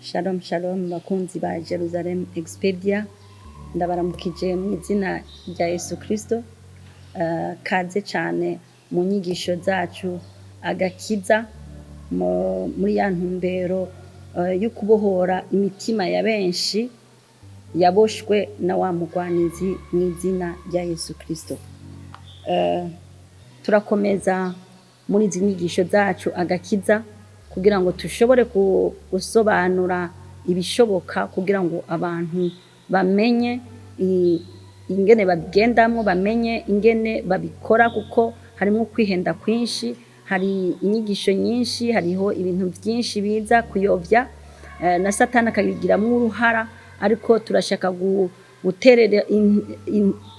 Shalom shalom bakunzi ba Jerusalem Expedia, ndabaramukije mu izina rya Yesu Kristo. Kaze cyane mu nyigisho zacu agakiza muri ya ntumbero yo kubohora imitima ya benshi yaboshwe na wa mugwanizi mu izina rya Yesu Kristo. Turakomeza muri izi nyigisho zacu agakiza kugira ngo tushobore gusobanura ibishoboka kugira ngo abantu bamenye ingene babigendamo, bamenye ingene babikora, kuko harimo kwihenda kwinshi, hari inyigisho nyinshi, hariho ibintu byinshi biza kuyovya na Satani akabigiramo uruhara, ariko turashaka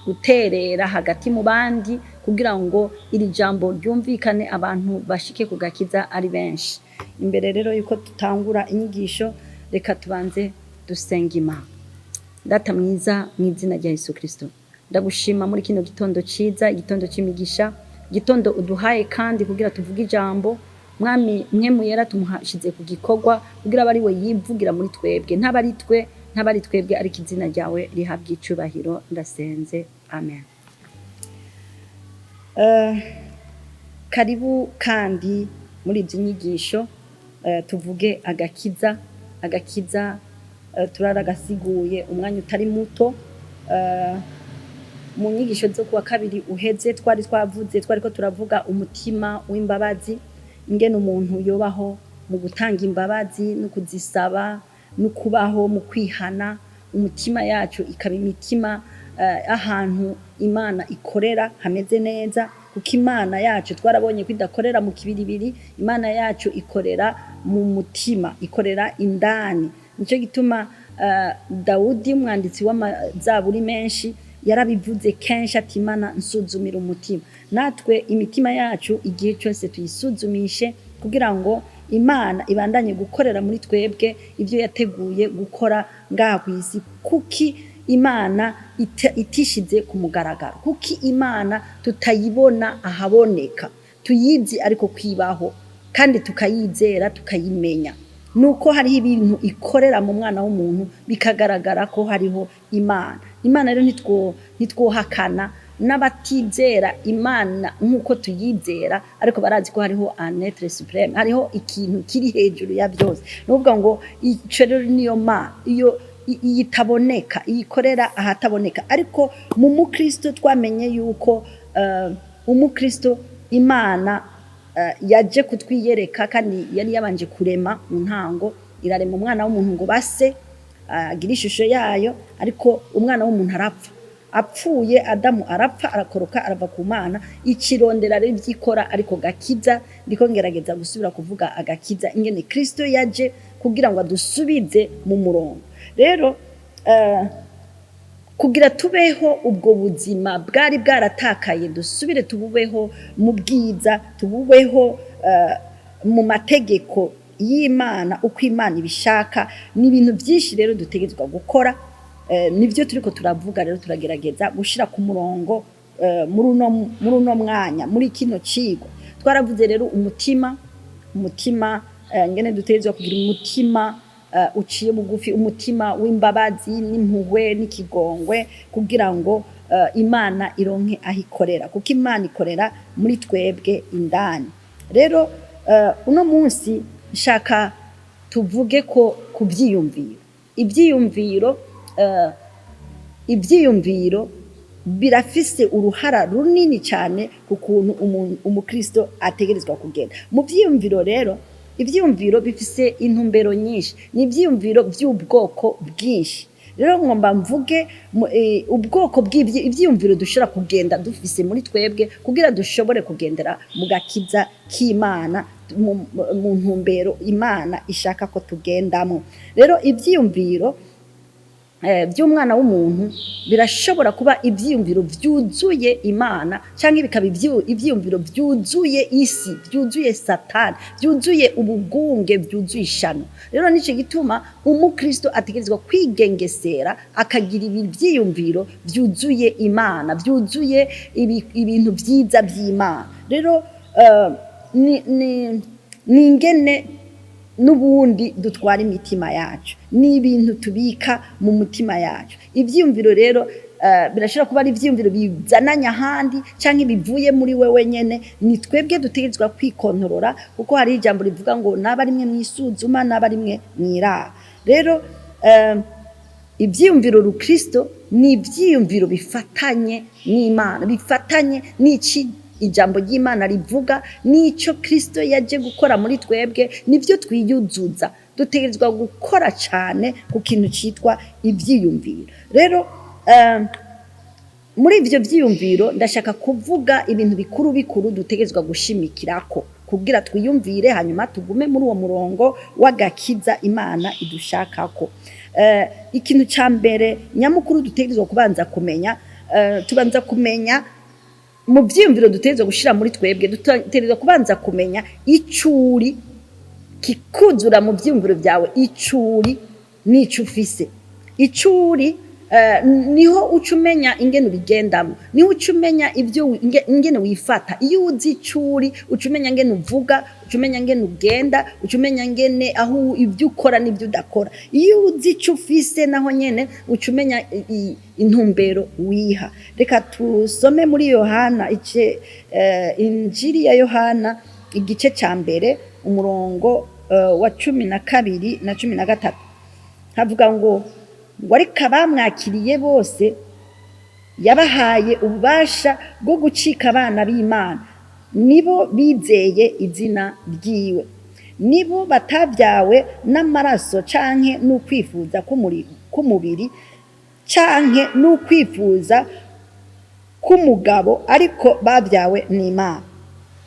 guterera hagati mu bandi kugira ngo iri jambo ryumvikane, abantu bashike ku gakiza ari benshi. Imbere rero yuko tutangura inyigisho, reka tubanze dusenga Imana. Data mwiza, mu izina rya Yesu Kristo, ndagushima muri kino gitondo ciza, igitondo c'imigisha, gitondo uduhaye kandi kugira tuvuge ijambo. Mwami mwe yera tumuhashize ku gikorwa kugira bari we yivugira muri twebwe, ntabari twebwe ariko izina ryawe rihabwa icubahiro. Ndasenze, amen. Karibu kandi muri izi nyigisho tuvuge agakiza. Agakiza turaragasiguye umwanya utari muto. Mu nyigisho zo kuwa kabiri uheze twariko turavuga umutima w'imbabazi, ingene umuntu yobaho mu gutanga imbabazi no kuzisaba no kubaho mu kwihana. Umutima yacu ikaba imitima ahantu Imana ikorera hameze neza, kuko Imana yacu twarabonye ko idakorera mu kibiribiri. Imana yacu ikorera mu mutima, ikorera indani. Nico gituma Dawudi umwanditsi w'amazaburi menshi yarabivuze kenshi ati Imana nsuzumira umutima. Natwe imitima yacu igihe cyose tuyisuzumishe kugira ngo Imana ibandanye gukorera muri twebwe ibyo yateguye gukora ngaha ku isi, kuki Imana itishize ku mugaragaro, kuki Imana tutayibona ahaboneka, tuyizi ariko kwibaho kandi tukayizera tukayimenya. Nuko hariho ibintu ikorera mu mwana w'umuntu bikagaragara ko hariho Imana. Imana rero ntitwohakana n'abatizera Imana nk'uko tuyizera, ariko barazi ko hariho un être suprême, hariho ikintu kiri hejuru ya byose. Nuvuga ngo ico rero niyo Mana, iyo iyitaboneka, iyikorera ahataboneka. Ariko mu mukristo twamenye yuko umukristo Imana yaje kutwiyereka, kandi yari yabanje kurema mu ntango, irarema umwana w'umuntu ngo base agira ishusho yayo. Ariko umwana w'umuntu arapfa, apfuye Adamu arapfa, arakoroka, arava ku Mana. Ikirondera rero byikora, ariko gakiza ndiko ngerageza gusubira kuvuga agakiza, ingene Kristo yaje kugira ngo adusubize mu murongo. Rero kugira tubeho ubwo buzima bwari bwaratakaye, dusubire tububeho mu bwiza, tububeho mu mategeko y'Imana uko Imana ibishaka. Ni ibintu byinshi rero dutegetswe gukora. Nivyo turiko turavuga rero, turagerageza gushira ku murongo muri uno mwanya, muri kino cigo. Twaravuze rero umutima ngene dutegetswe kugira umutima uciye bugufi, umutima w'imbabazi n'impuhwe n'ikigongwe, kugira ngo Imana ironke ahikorera, kuko Imana ikorera muri twebwe indani. Rero uno munsi nshaka tuvuge ko ibyiyumviro birafise uruhara runini cyane ku kuntu umukristo ategerezwa kugenda mu byiyumviro. Rero ibyiyumviro bifise intumbero nyinshi, ni ibyiyumviro by'ubwoko bwinshi. Rero ngomba mvuge ubwoko bw'ibyiyumviro dushobora kugenda dufise muri twebwe kugira dushobore kugendera mu gakiza k'Imana, mu ntumbero Imana ishaka ko tugendamo. Rero ibyiyumviro by'umwana w'umuntu birashobora kuba ibyiyumviro byuzuye Imana, cyangwa bikaba ibyiyumviro byuzuye isi, byuzuye Satani, byuzuye ubugunge, byuzuye ishano. Rero nico gituma umukristo ategerezwa kwigengesera, akagira ibyiyumviro byuzuye Imana, byuzuye ibintu byiza by'Imana. Rero ni ingene n'ubundi dutwara imitima yacu, ni ibintu tubika mu mutima yacu. Ivyiyumviro rero birashobora kuba ari ivyiyumviro bizananya ahandi canke bivuye muri wewe nyene. Ni twebwe dutegerezwa kwikontorora, kuko hari ijambo rivuga ngo naba rimwe mwisuzuma naba rimwe mwiraba. Rero ivyiyumviro rukristo ni ivyiyumviro bifatanye n'Imana, bifatanye n'ici ijambo ry'Imana rivuga, nico Kristo yaje gukora muri twebwe, nivyo twiyuzuza. Dutegerezwa gukora cyane ku kintu citwa ivyiyumviro. Rero muri ivyo vyiyumviro ndashaka kuvuga ibintu bikuru bikuru dutegerezwa gushimikirako kugira twiyumvire, hanyuma tugume muri uwo murongo w'agakiza Imana idushakako. Ikintu ca mbere nyamukuru dutegerezwa kubanza kumenya, tubanza kumenya mu vyiyumviro dutegerezwa gushira muri twebwe, dutegerezwa kubanza kumenya icuri kikuzura mu vyiyumviro vyawe, icuri nico ufise. Icuri niho ucumenya ingene ubigendamo, niho ucumenya ivyo ingene wifata. Iyo uzi icuri ucumenya ngene uvuga, ucumenya ngene ugenda, ucumenya ngene aho ivyo ukora n'ivyo udakora. Iyo uzi ico ufise naho nyene ucumenya intumbero wiha. Reka tusome muri Yohana injiri ya Yohana igice ca mbere umurongo wa 12 na 13. Havuga ngo ariko abamwakiriye bose yabahaye ububasha bwo gucika abana b'Imana, nibo bizeye izina ryiwe, nibo batavyawe n'amaraso canke n'ukwifuza k'umubiri canke n'ukwifuza k'umugabo, ariko bavyawe n'Imana.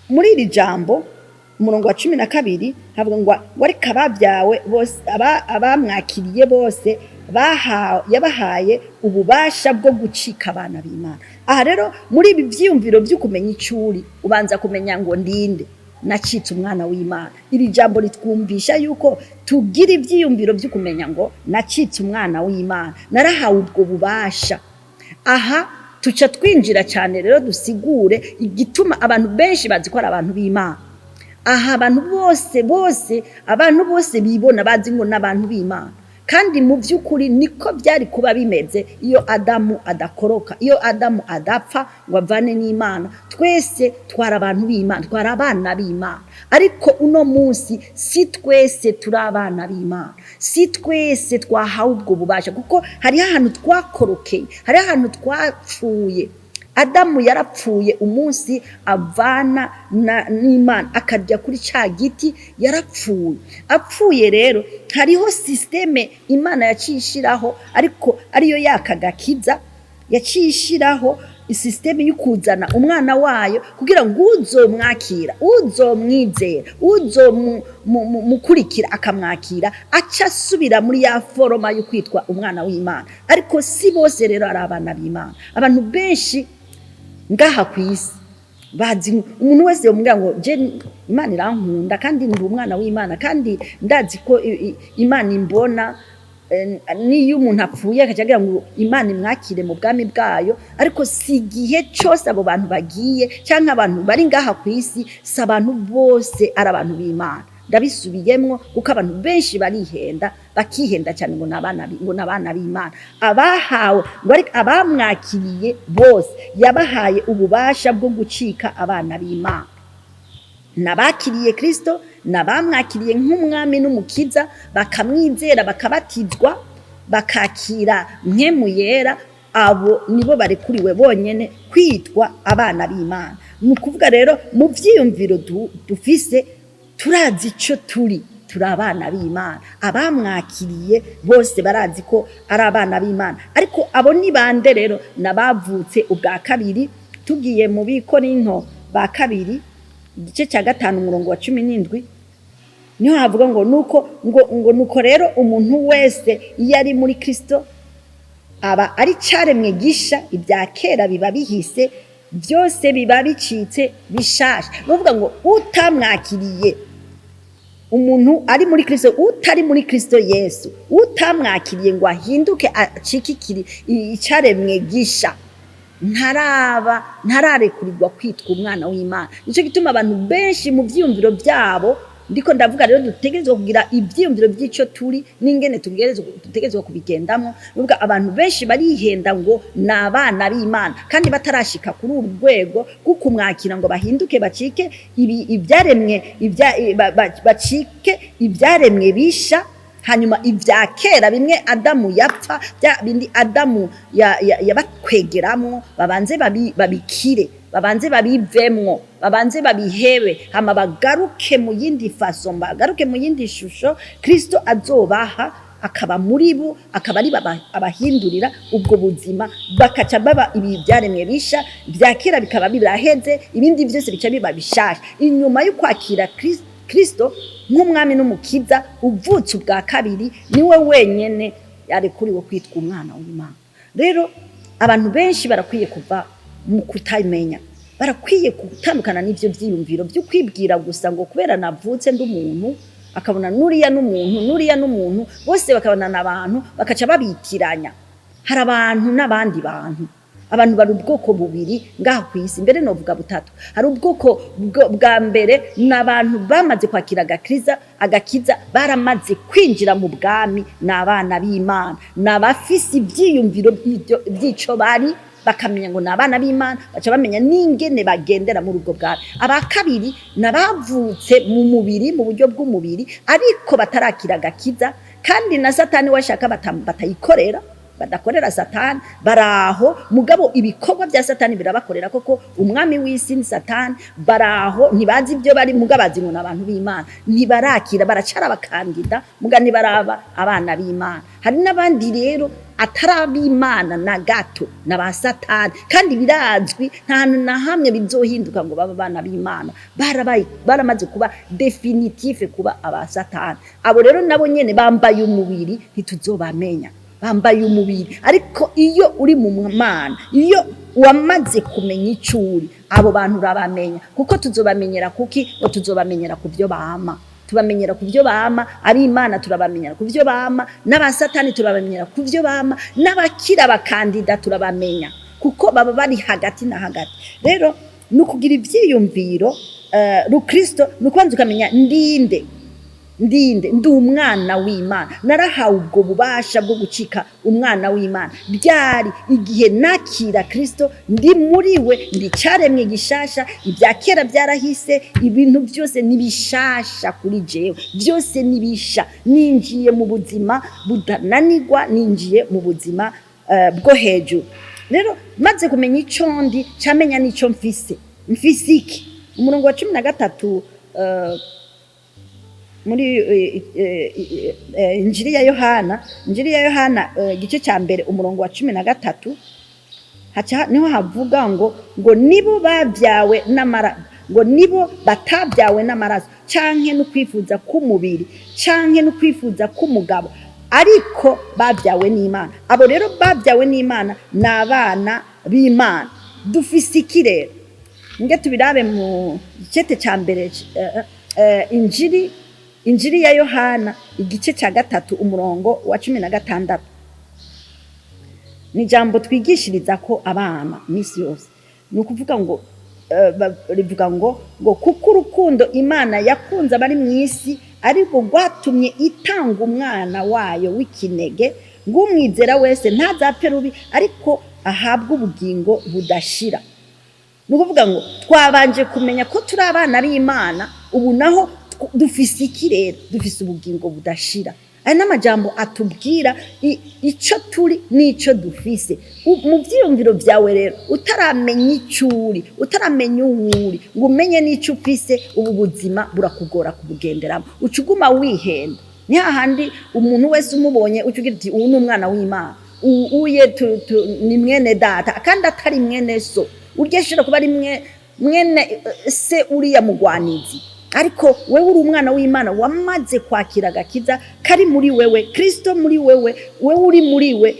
Muri iri jambo umurongo wa 12 havuga ngo ariko abavyawe bose, abamwakiriye bose yabahaye ububasha bwo gucika abana b'Imana. Aha rero muri ibi vyiyumviro vyo kumenya icuri ubanza kumenya ngo ndinde, nacitse umwana w'Imana. Iri jambo ritwumvisha yuko tugira ivyiyumviro vyo kumenya ngo nacitse umwana w'Imana, narahawe ubwo bubasha. Aha tuca twinjira cyane rero dusigure igituma abantu benshi bazi ko ari abantu b'Imana. Aha abantu bose bibona bazi ngo n'abantu b'Imana, kandi mu by'ukuri niko byari kuba bimeze iyo Adamu adakoroka, iyo Adamu adapfa ngo avane n'Imana. Twese twari abantu b'Imana, twari abana b'Imana. Ariko uno munsi si twese turi abana b'Imana, si twese twahawe ubwo bubasha, kuko hari ahantu twakorokeye, hari ahantu twapfuye. Adamu yarapfuye umunsi avana n'Imana akarya kuri ca giti, yarapfuye. Apfuye rero hariho systeme Imana yacishiraho, ariko ariyo yakagakiza yacishiraho isysteme y'ukuzana umwana wayo kugira ngo uzomwakira, uzomwizera, mukurikira akamwakira, aca asubira muri ya foroma yo kwitwa umwana w'Imana. Ariko si bose rero ari abana b'Imana. Abantu benshi ngaha kwisi bazi, umuntu wese yomubwira ngo je Imana irankunda kandi ndi umwana w'Imana, kandi ndazi ko Imana imbona. Niyo umuntu apfuye akagira ngo Imana imwakire mu bwami bwayo, ariko si igihe cyose abo bantu bagiye, cyangwa abantu bari ngaha kwisi si abantu bose ari abantu b'Imana. Ndabisubiyemwo kuko abantu benshi barihenda, bakihenda cyane ngo nabana b'Imana. Abahawe ngo ariko abamwakiriye bose yabahaye ububasha bwo gucika abana b'Imana. Nabakiriye Kristo, nabamwakiriye nk'umwami n'umukiza, bakamwizera, bakabatizwa, bakakira mpwemu yera, abo nibo barekuriwe bonyene kwitwa abana b'Imana. Nukuvuga rero mu vyiyumviro dufise turazi ico turi abana b'Imana. Abamwakiriye bose barazi ko ari abana b'Imana. Ariko abo ni bande rero? Nabavutse ubwa kabiri. Tugiye mu Bikorinto ba kabiri igice cya 5 umurongo wa 17 niho havuga ngo nuko rero umuntu wese iyo ari muri Kristo aba ari caremwe gisha, ibya kera biba bihise, byose biba bicitse bishasha. Bavuga ngo utamwakiriye, umuntu ari muri Kristo, utari muri Kristo Yesu, utamwakiriye ngo ahinduke acikikiri icaremwe gisha, ntararekurirwa kwitwa umwana w'Imana. Nico gituma abantu benshi mu vyiyumviro byabo ndiko ndavuga rero dutegerezwa kugira ivyiyumviro by'ico turi n'ingene dutegerezwa kubigendamo. Nubwo abantu benshi barihenda ngo nabana b'Imana kandi batarashika kuri urwego rwo kumwakira ngo bahinduke bacike ibyaremwe bacike ibyaremwe bisha, hanyuma ibya kera bimwe Adamu yapfa bya bindi Adamu yabakwegeramo babanze babikire, babanze babivemwo, babanze babihebe, hama bagaruke mu yindi façon, bagaruke mu yindi shusho Kristo azobaha, akaba muri bo, akaba ari abahindurira ubwo buzima, bakaca baba ibi byaremwe bisha, bya kera bikaba biraheze, ibindi byose bica biba bishasha. Inyuma yo kwakira Kristo nk'umwami n'umukiza uvutse ubwa kabiri, niwe wenyene yarekuriwe kwitwa umwana w'Imana. Rero abantu benshi barakwiye kuva mu kutamenya, barakwiye gutandukana n'ivyo vyiyumviro byo kwibwira gusa ngo kubera navutse ndi umuntu, akabona nuriya n'umuntu bose bakabona n'abantu bakaca babitiranya. Hari abantu n'abandi bantu, abantu bari ubwoko bubiri ngaha kwisi, mbere novuga butatu. Hari ubwoko bwa mbere n'abantu bamaze kwakira agakiza, baramaze kwinjira mu bwami, n'abana b'Imana, n'abafise ivyiyumviro by'ico bari, bakamenya ngo n'abana b'Imana, baca bamenya n'ingene bagendera muri ubwo bwami. Aba kabiri nabavutse mu mubiri, mu buryo bw'umubiri, ariko batarakira agakiza, kandi na Satani washaka batayikorera, badakorera Satani, baraho mugabo ibikorwa bya Satani birabakorera koko. Umwami w'isi ni Satani, baraho ntibazi ibyo bari, mugabazi ngo n'abantu b'Imana, ntibarakira, baracara bakandida mugani baraba abana b'Imana. Hari n'abandi rero atarab'Imana na gato n'aba Satani, kandi birazwi nta na hamwe bizohinduka ngo baba abana b'Imana, baramaze kuba definitive kuba aba Satani. Abo rero nabo nyene bambaye umubiri, ntituzobamenya, bambaye umubiri. Ariko iyo uri mu Mana, iyo wamaze kumenya icuri, abo bantu urabamenya, kuko tuzobamenyera kuki? Ngo tuzobamenyera ku byo bama, tubamenyera ku byo bama. Ab'Imana turabamenyera ku byo bama, n'abasatani turabamenyera ku byo bama, n'abakira bakandida turabamenya kuko baba bari hagati na hagati. Rero nukugira ivyiyumviro rukristo, nukubanza ukamenya ndinde ndi umwana w'Imana, narahawe ubwo bubasha bwo gucika umwana w'Imana. Byari igihe nakira Kristo, ndi muri we, ndi caremwe gishasha, ibya kera byarahise, ibintu byose nibishasha kuri jewe, byose nibisha. Ninjiye mu buzima budananirwa, ninjiye mu buzima bwo hejuru. Rero maze kumenya ico ndi, camenya n'ico mfise iki. Umurongo wa 13 muri Injili ya Yohana igice cya mbere umurongo wa 13 niho havuga ngo nibo babyawe ngo nibo batabyawe n'amaraso canke no kwifuza k'umubiri canke no kwifuza k'umugabo, ariko babyawe n'Imana. Abo rero babyawe n'Imana n'abana b'Imana. Dufise iki rero? Nge tubirabe mu gice cya mbere Injili ya Yohana igice cya 3 umurongo wa 16. Ni jambo twigishiriza ko abana misi yose. Nukuvuga ngo rivuga ngo kuko urukundo Imana yakunze abari mu isi, ariko rwatumye itanga umwana wayo w'ikinege, ngo umwizera wese ntazapfe rubi, ariko ahabwa ubugingo budashira. Nukuvuga ngo twabanje kumenya ko turi abana b'Imana, ubu naho dufise iki rero? Dufise ubugingo budashira. Aya n'amajambo atubwira ico turi n'ico dufise. Mu vyiyumviro vyawe rero, utaramenya icuri, utaramenya uwuri, ngo umenye n'ico ufise, ubu buzima burakugora kubugenderamo, ucuguma wihenda. Ni hahandi umuntu wese umubonye ucugira uti uyu ni umwana w'Imana, uye ni mwene data, kandi atari mwene so. Urgeshira kuba ari mwene se uriya mugwanizi, ariko wewe uri umwana w'Imana wamaze kwakira agakiza kari muri wewe, Kristo muri wewe, wewe uri muri we,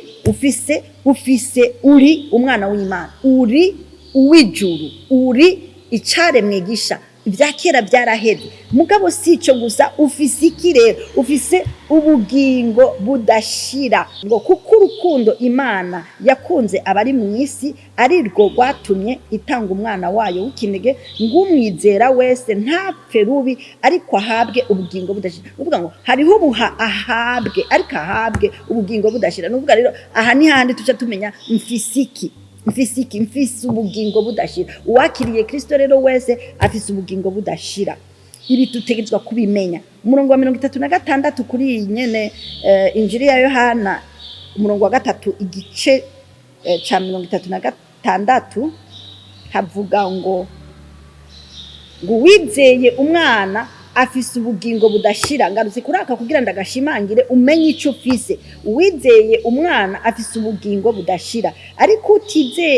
ufise uri umwana w'Imana, uri uwijuru, uri icaremwe gisha, ibya kera byaraheze mugabo si ico gusa ufise iki rero ufise ubugingo budashira ngo kuko urukundo Imana yakunze abari mu isi ari rwo rwatumye itanga umwana wayo w'ikinege ngumwizera wese ntapfe rubi ariko ahabwe ubugingo budashira uvuga ngo hariho ubuha ahabwe ariko ahabwe ubugingo budashira nuvuga rero aha ni handi tuca tumenya mfise ubugingo budashira uwakiriye Kristo rero wese afise ubugingo budashira ibi tutegetswa kubimenya umurongo wa 36 kuri nyene injiri ya Yohana umurongo wa 3 igice ca 36 havuga ngo wizeye umwana afise ubugingo budashira ngarutse kuraka kugira ndagashimangire umenye ico ufise uwizeye umwana afise ubugingo budashira ariko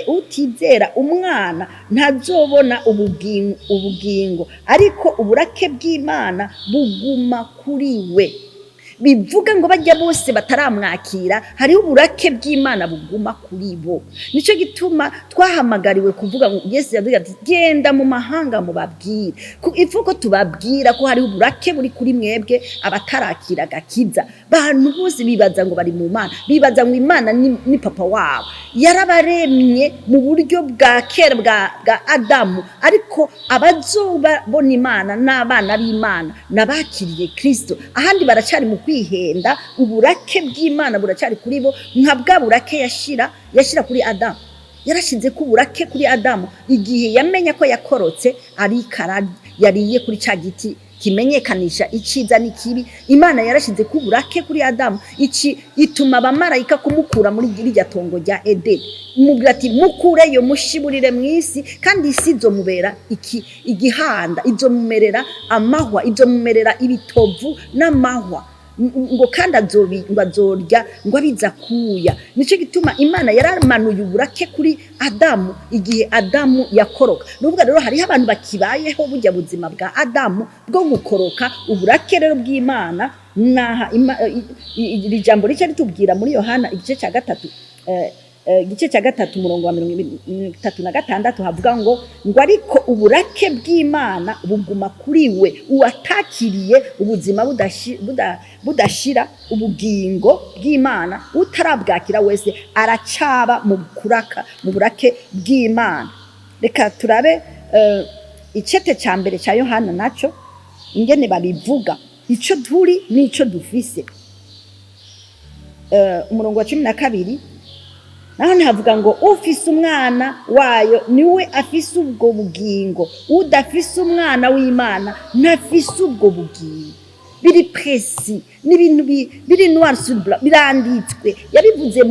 utizera umwana ntazobona ubugingo ariko uburake bw'Imana buguma kuri we bivuga ngo bajya bose bataramwakira hariho uburake bw'Imana buguma kuri bo nico gituma twahamagariwe kuvuga ngo Yesu yavuga ati genda mu mahanga mubabwire ivuko tubabwira ko hariho uburake buri kuri mwebwe abatarakira Gakiza bantu bose bibaza ngo bari mu Mana bibaza ngo Imana ni papa wabo yarabaremye mu buryo bwa kera bwa Adamu ariko abazoba bona Imana n'abana b'Imana nabakiriye Kristo ahandi baracari mu kwihenda uburake bw'Imana buracari kuri bo nka bwa burake yashira kuri Adamu yarashize ku burake kuri Adamu igihe yamenya ko yakorotse ari yariye kuri ca giti kimenyekanisha iciza n'ikibi Imana yarashize ku burake kuri Adamu ituma abamarayika kumukura muri irya tongo rya Edeni mubwira ati mukureyo mushiburire mwisi kandi isi izomubera igihanda izomumerera amahwa izomumerera ibitovu n'amahwa ngo kandi azorya ngo abiza kuya nico gituma Imana yaramanuye uburake kuri Adamu igihe Adamu yakoroka nuvuga rero hari abantu bakibayeho burya buzima bwa Adamu bwo gukoroka uburake rero bw'Imana naha iri jambo rica ritubwira muri Yohana igice ca 3 umurongo wa 36 havuga ngo ariko uburake bw'Imana buguma kuri we uwatakiriye ubuzima budashira ubugingo bw'Imana utarabwakira wese aracaba mu burake bw'Imana reka turabe icete ca mbere ca Yohana naco ingene babivuga ico turi nico dufise umurongo wa 12 naho havuga ngo ufise umwana wayo niwe afise ubwo bugingo udafise umwana w'Imana ntafise ubwo bugingo biri presi n'ibintu biri noir sur blanc biranditswe yabivuze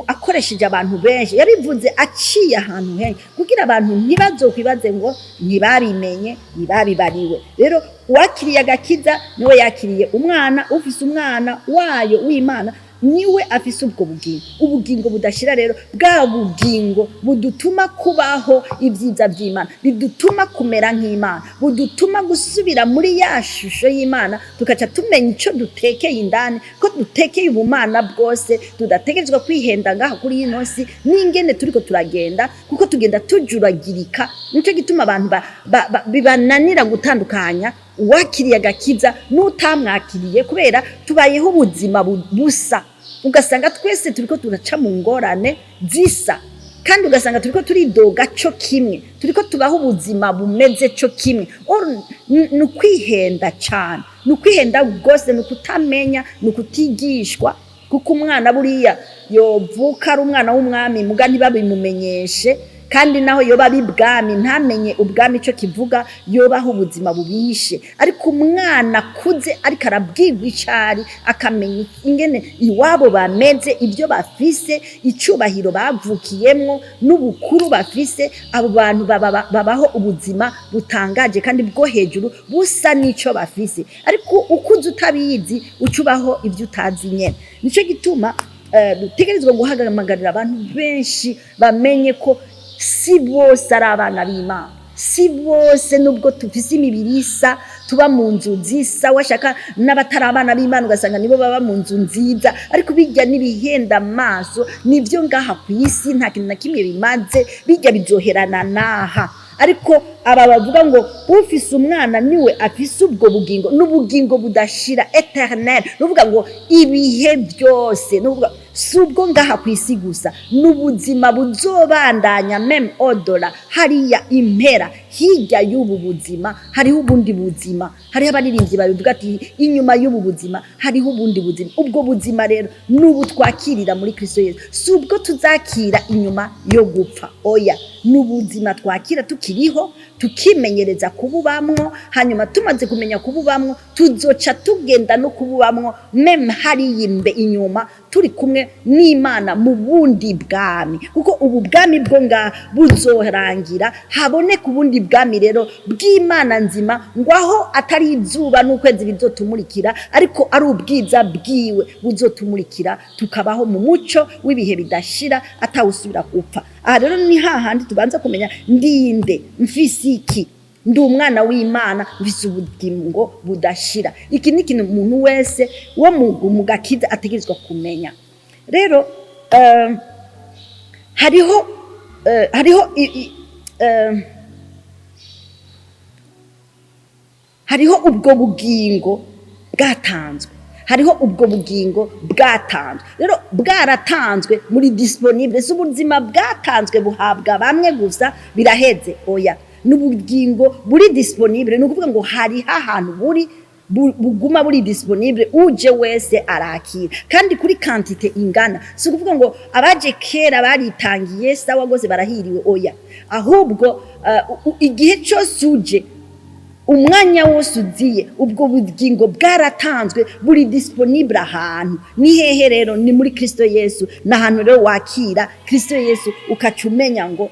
akoresheje abantu benshi yabivuze aciye ahantu henshi kugira abantu ntibazokwibaze ngo ntibabimenye ntibabibariwe rero uwakiriye Gakiza niwe yakiriye umwana ufise umwana wayo w'Imana niwe afise ubwo ubugingo budashira rero bwa bugingo budutuma kubaho ibyiza by'Imana bidutuma kumera nk'Imana budutuma gusubira muri ya shusho y'Imana tukaca tumenya ico dutekeye indani ko dutekeye ubumana bwose tudategezwa kwihenda ngaha kuri inosi n'ingene turiko turagenda kuko tugenda tujuragirika nico gituma abantu bibananira gutandukanya uwakiriye Gakiza n'utamwakiriye kubera tubayeho ubuzima busa ugasanga twese turiko turaca mu ngorane zisa kandi ugasanga turiko turidoga cyo kimwe turiko tubaho ubuzima bumeze cyo kimwe nukwihenda cyane nukwihenda gose nukutamenya nukutigishwa kuko umwana buriya yovuka ari umwana w'umwami muga ntibabimumenyeshe kandi naho yoba bibwami ntamenye ubwami cyo kivuga yobaho ubuzima bubishe ariko umwana kuze ariko arabwirwa icari akamenya ingene iwabo bameze ibyo bafise icubahiro bavukiyemwo n'ubukuru bafise abo bantu babaho ubuzima butangaje kandi bwo hejuru busa nico bafise ariko ukuze utabizi ucubaho ibyo utazi nyene nico gituma dutegerezwa guhagamagarira abantu benshi bamenye ko si bose ari abana b'Imana si bose nubwo tufise imibiri isa tuba mu nzu zisa washaka n'abatari abana b'Imana ugasanga nibo baba mu nzu nziza ariko bijya n'ibihenda amaso nivyo ngaha ku isi nta kintu na kimwe bimaze bijya bizoherana naha ariko aba bavuga ngo ufise umwana niwe afise ubwo bugingo n'ubugingo budashira eternel, nuvuga ngo ibihe byose, nuvuga si ubwo ngaha ku isi gusa, n'ubuzima buzobandanya meme odora hariya impera, hirya y'ubu buzima hariho ubundi buzima. Hariho abaririmbyi babivuga ati inyuma y'ubu buzima hariho ubundi buzima. Ubwo buzima rero n'ubu twakirira muri Kristo Yesu, si ubwo tuzakira inyuma yo gupfa, oya, n'ubuzima twakira tukiriho, tukimenyereza kububamwo, hanyuma tumaze kumenya kububamwo tuzoca tugenda no kububamwo meme hariya inyuma turi kumwe n'Imana mu bundi bwami, kuko ubu bwami bwo nga buzorangira, haboneka ubundi bwami rero bw'Imana nzima, ngwaho atari izuba n'ukwezi bizotumurikira, ariko ari ubwiza bwiwe buzotumurikira, tukabaho mu muco w'ibihe bidashira atawusubira gupfa. Aha rero ni hahandi tubanza kumenya ndinde, mfise iki, ndi umwana w'Imana, mfise ubugingo budashira. Iki ni ikintu umuntu wese wo mu Gakiza ategerezwa kumenya. Rero hariho ubwo bugingo bwatanzwe, hariho ubwo bugingo bwatanzwe, rero bwaratanzwe muri disponible, si ubuzima bwatanzwe buhabwa bamwe gusa biraheze, oya, n'ubugingo buri disponible, ni ukuvuga ngo hari ahantu buri buguma buri disponible, uje wese arakira kandi kuri quantité ingana. Si ukuvuga ngo abaje kera baritangiye sawa gose barahiriwe, oya, ahubwo igihe cyose uje, umwanya wose uziye, ubwo bugingo bwaratanzwe buri disponible ahantu. Ni hehe rero? Ni muri Kristo Yesu. Nahantu rero wakira Kristo Yesu ukacumenya ngo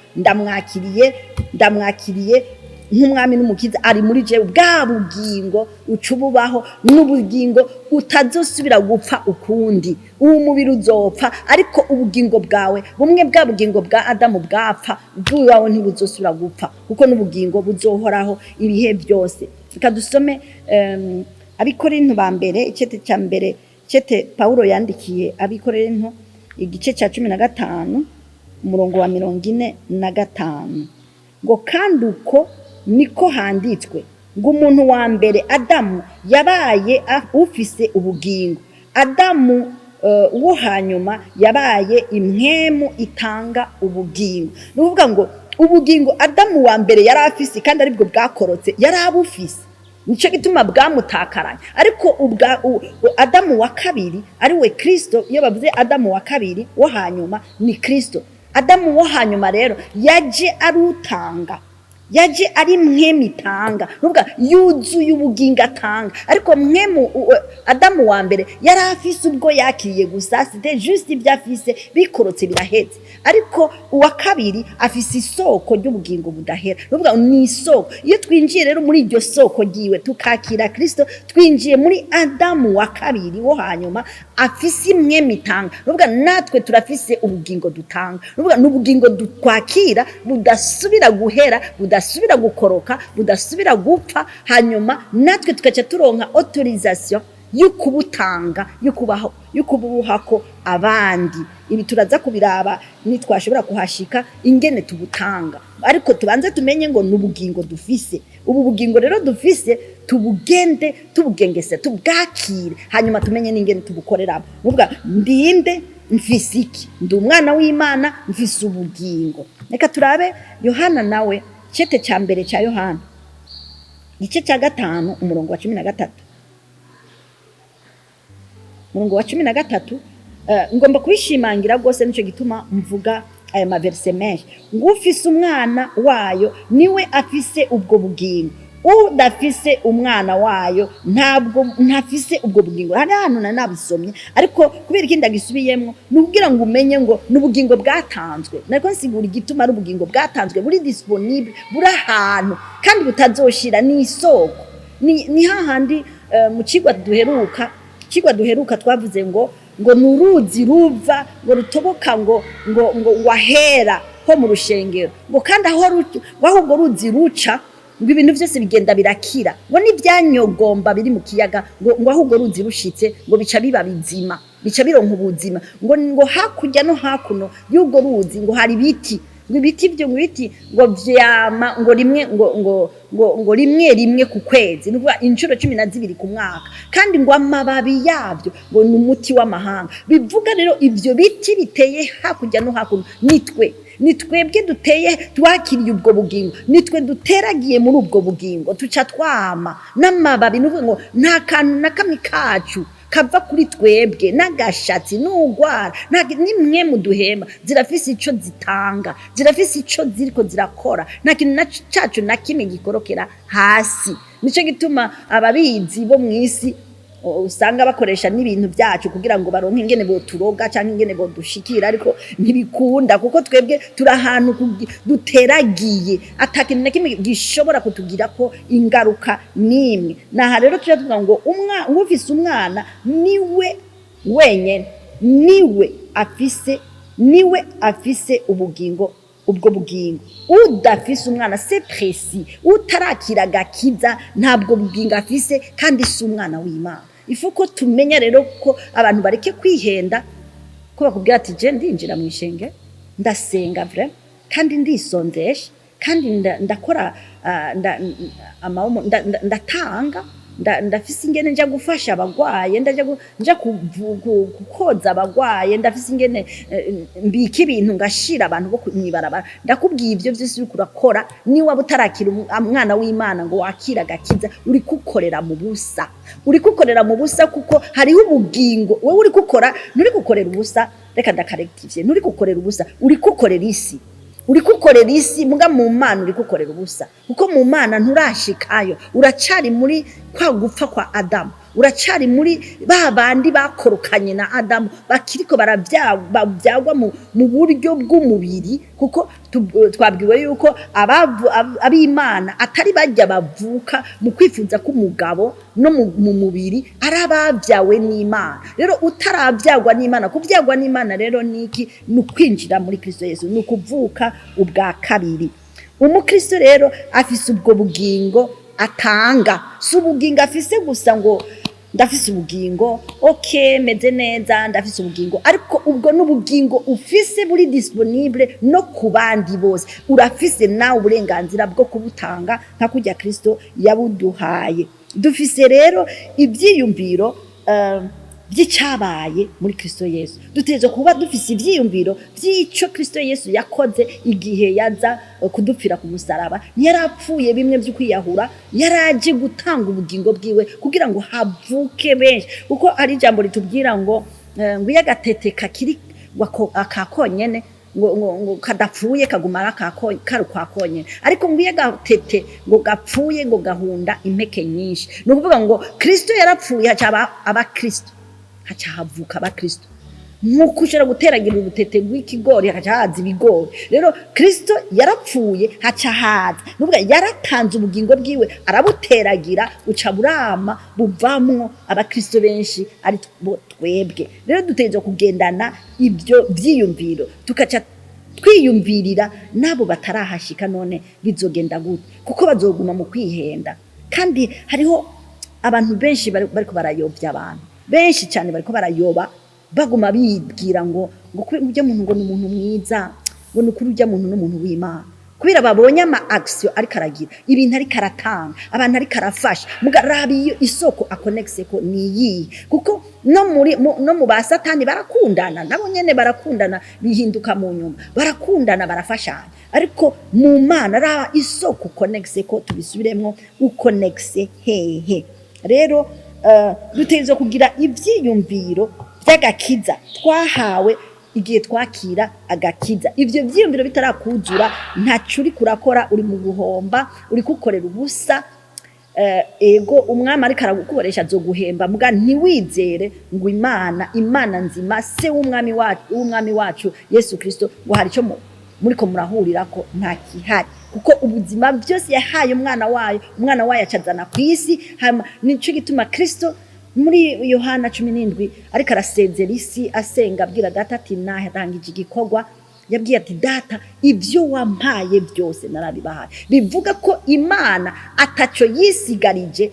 ndamwakiriye nk'umwami n'umukiza, ari muri jewe, bwa bugingo ucububaho, n'ubugingo utazosubira gupfa ukundi. Uwo mubiri uzopfa, ariko ubugingo bwawe bumwe bwa bugingo bwa Adamu bwapfa, bwawe ntibuzosubira gupfa, kuko n'ubugingo buzohoraho ibihe byose. Reka dusome Abikorinto ba mbere, icete cya mbere, icete Paulo yandikiye Abikorinto igice cya 15 umurongo wa 45, ngo kandi uko niko handitswe ngo umuntu wa mbere Adamu yabaye ufise ubugingo, Adamu wo hanyuma yabaye impwemu itanga ubugingo. Nuvuga ngo ubugingo Adamu wa mbere yari afise kandi aribwo bwakorotse, yari abufise, nico gituma bwamutakaranye. Ariko Adamu wa kabiri ari we Kristo, iyo bavuze Adamu wa kabiri wo hanyuma ni Kristo. Adamu wo hanyuma rero yaje arutanga, yaje ari mwemu itanga, nuvuga yuzuye ubugingo atanga. Ariko mwemu Adamu wa mbere yari afise ubwo yakiriye gusa, c'était juste ibyo afise bikorotse birahetse. Ariko uwa kabiri afise isoko ry'ubugingo budahera, nuvuga ni isoko. Iyo twinjiye rero muri iryo soko giwe tukakira Kristo, twinjiye muri Adamu wa kabiri wo hanyuma afise mwemu itanga, nuvuga natwe turafise ubugingo dutanga, nuvuga n'ubugingo twakira budasubira guhera, budasubira gukoroka, budasubira gupfa, hanyuma natwe tukaca turonka autorisation y'ukubutanga, y'ukubuhako abandi. Ibi turaza kubiraba nitwashobora kuhashika ingene tubutanga, ariko tubanze tumenye ngo n'ubugingo dufise. Ubu bugingo rero dufise tubugengese, tubwakire, hanyuma tumenye n'ingene tubukoreramo. Nuvuga ndinde, mfise iki, ndi umwana w'Imana, mfise ubugingo. Reka turabe Yohana nawe, cete cya mbere cya Yohana igice cya 5 umurongo wa 13. Umurongo wa 13 ngomba kubishimangira rwose, nico gituma mvuga aya maverse menshi. Ngo ufise umwana wayo niwe afise ubwo bugingo, udafise umwana wayo ntabwo ntafise ubwo bugingo. Hari hano nabisomye, ariko kubera ikindi agisubiyemo nukugira ngo umenye ngo n'ubugingo bwatanzwe. Nako nsigura igituma ari ubugingo bwatanzwe buri disponible, buri ahantu kandi butazoshira, ni isoko. Ni hahandi mu kigwa duheruka twavuze ngo nuruzi ruva ngo rutoboka ngo wahera ho mu rushengero, ngo kandi aho ubwo ruzi ruca ngo ibintu byose bigenda birakira, ngo n'ibyanyogomba biri mu kiyaga ngo aho ubwo ruzi rushitse ngo bica biba bizima, bica bironka ubuzima. Ngo hakurya no hakuno y'ubwo ruzi ngo hari ibiti, ngo ibiti byo ngo ibiti ngo vyama ngo rimwe ngo rimwe ku kwezi nuvuga inshuro 12 ku mwaka kandi ngo amababi yabyo ngo ni umuti w'amahanga bivuga rero ivyo biti biteye hakurya no hakuno nitwebwe duteye twakiriye ubwo bugingo nitwe duteragiye muri ubwo bugingo tuca twama n'amababi nuvuga ngo nta kantu na kamwe kacu kava kuri twebwe n'agashatsi n'ugwara nimwe muduhema zirafise ico zitanga zirafise ico ziriko zirakora nta kintu na cacu na kimwe gikorokera hasi nico gituma ababizi bo mwisi usanga bakoresha n'ibintu byacu kugira ngo baronke ingene bo turoga cyangwa ingene bo dushikira ariko ntibikunda kuko twebwe turi ahantu duteragiye atakintu na kimwe gishobora kutugira ko ingaruka nimwe naha rero tuje tuvuga ngo ufise umwana niwe wenyene niwe afise ubugingo ubwo bugingo udafise umwana c'est précis utarakira Gakiza ntabwo bugingo afise kandi si umwana w'Imana ifuko tumenya rero ko abantu bareke kwihenda ko bakubwira ati je ndinjira mu ishenge ndasenga vrai kandi ndisondesha kandi ndakora ndatanga ndafise ingene nja gufasha abagwaye nja kukoza abagwaye ndafise ingene mbika ibintu ngashira abantu bo kwibarabara ndakubwiye ivyo vyose uri kurakora ni waba utarakira umwana w'Imana ngo wakira Gakiza uri kukorera mu busa kuko hariho ubugingo wewe uri gukora nturi gukorera ubusa reka ndakarektivye nturi gukorera ubusa uri gukorera isi muga mu Mana uri gukorera ubusa kuko mu Mana nturashikayo uracari muri kwa gupfa kwa Adamu uracari muri babandi bakorokanye na Adamu bakiriko baravyagwa mu buryo bw'umubiri kuko twabwiwe yuko ab'Imana atari bajya bavuka mu kwifuza k'umugabo no mu mubiri arabavyawe n'Imana rero utaravyagwa n'Imana kuvyagwa n'Imana rero niki nukwinjira muri Kristo Yesu nukuvuka ubwa kabiri umukristo rero afise ubwo bugingo atanga si ubugingo afise gusa ngo ndafise ubugingo meze neza ndafise ubugingo ariko ubwo n'ubugingo ufise buri disponible no kubandi bose urafise nawe uburenganzira bwo kubutanga nka kujya Kristo yabuduhaye dufise rero ibyiyumviro by'icabaye muri Kristo Yesu dutezo kuba dufise ivyiyumviro by'ico Kristo Yesu yakoze igihe yaza kudupfira ku musaraba yarapfuye bimwe byo kwiyahura yaraje gutanga ubugingo bwiwe kugira ngo havuke benshi kuko ari ijambo ritubwira ngo yagatete kakiri akakonyene ngo kadapfuye kagumara kakonyene ariko ngo yagatete ngo gapfuye ngo gahunda impeke nyinshi no kuvuga ngo Kristo yarapfuye hacaba abakristo hacahavuka abakristo nkuko ushobora guteragira ubutete bw'ikigori hacahaza ibigori rero Kristo yarapfuye hacahaza nuvuga yaratanze ubugingo bwiwe arabuteragira uca burama buvamwo abakristo benshi ari twebwe rero dutezo kugendana ibyo byiyumviro tukaca twiyumvirira nabo batarahashika none bizogenda gute kuko bazoguma mu kwihenda kandi hariho abantu benshi bariko barayobya abantu benshi cyane bariko barayoba baguma bibwira ngo ujya muntu ngo ni umuntu mwiza ngo nukuri ujya muntu n'umuntu w'Imana kubera babonye ama action ari karagira ibintu ari karatanga abantu ari karafasha mugarabi isoko akonexe ko niyi kuko no mu basatani barakundana nabo nyene barakundana bihinduka mu nyuma barakundana barafashanya ariko mu Mana ra isoko konexe ko tubisubiremwo ukonexe hehe rero dutezo kugira ivyiyumviro by'agakiza twahawe igihe twakira agakiza ivyo vyiyumviro bitarakuzura ntacuri kurakora uri mu guhomba uri kukorera ubusa ego umwami ariko aragukoresha zo guhemba muga ntiwizere ngo Imana nzima se w'umwami wacu Yesu Kristo ngo hari cyo muriko murahurira ko nta kihari kuko ubuzima byose yahaye umwana wayo acazana ku isi nico gituma Kristo muri Yohana 17 ariko arasezera isi asenga abwira data ati narangije igikorwa yabwiye ati data ibyo wampaye byose narabibahaye bivuga ko Imana ataco yisigarije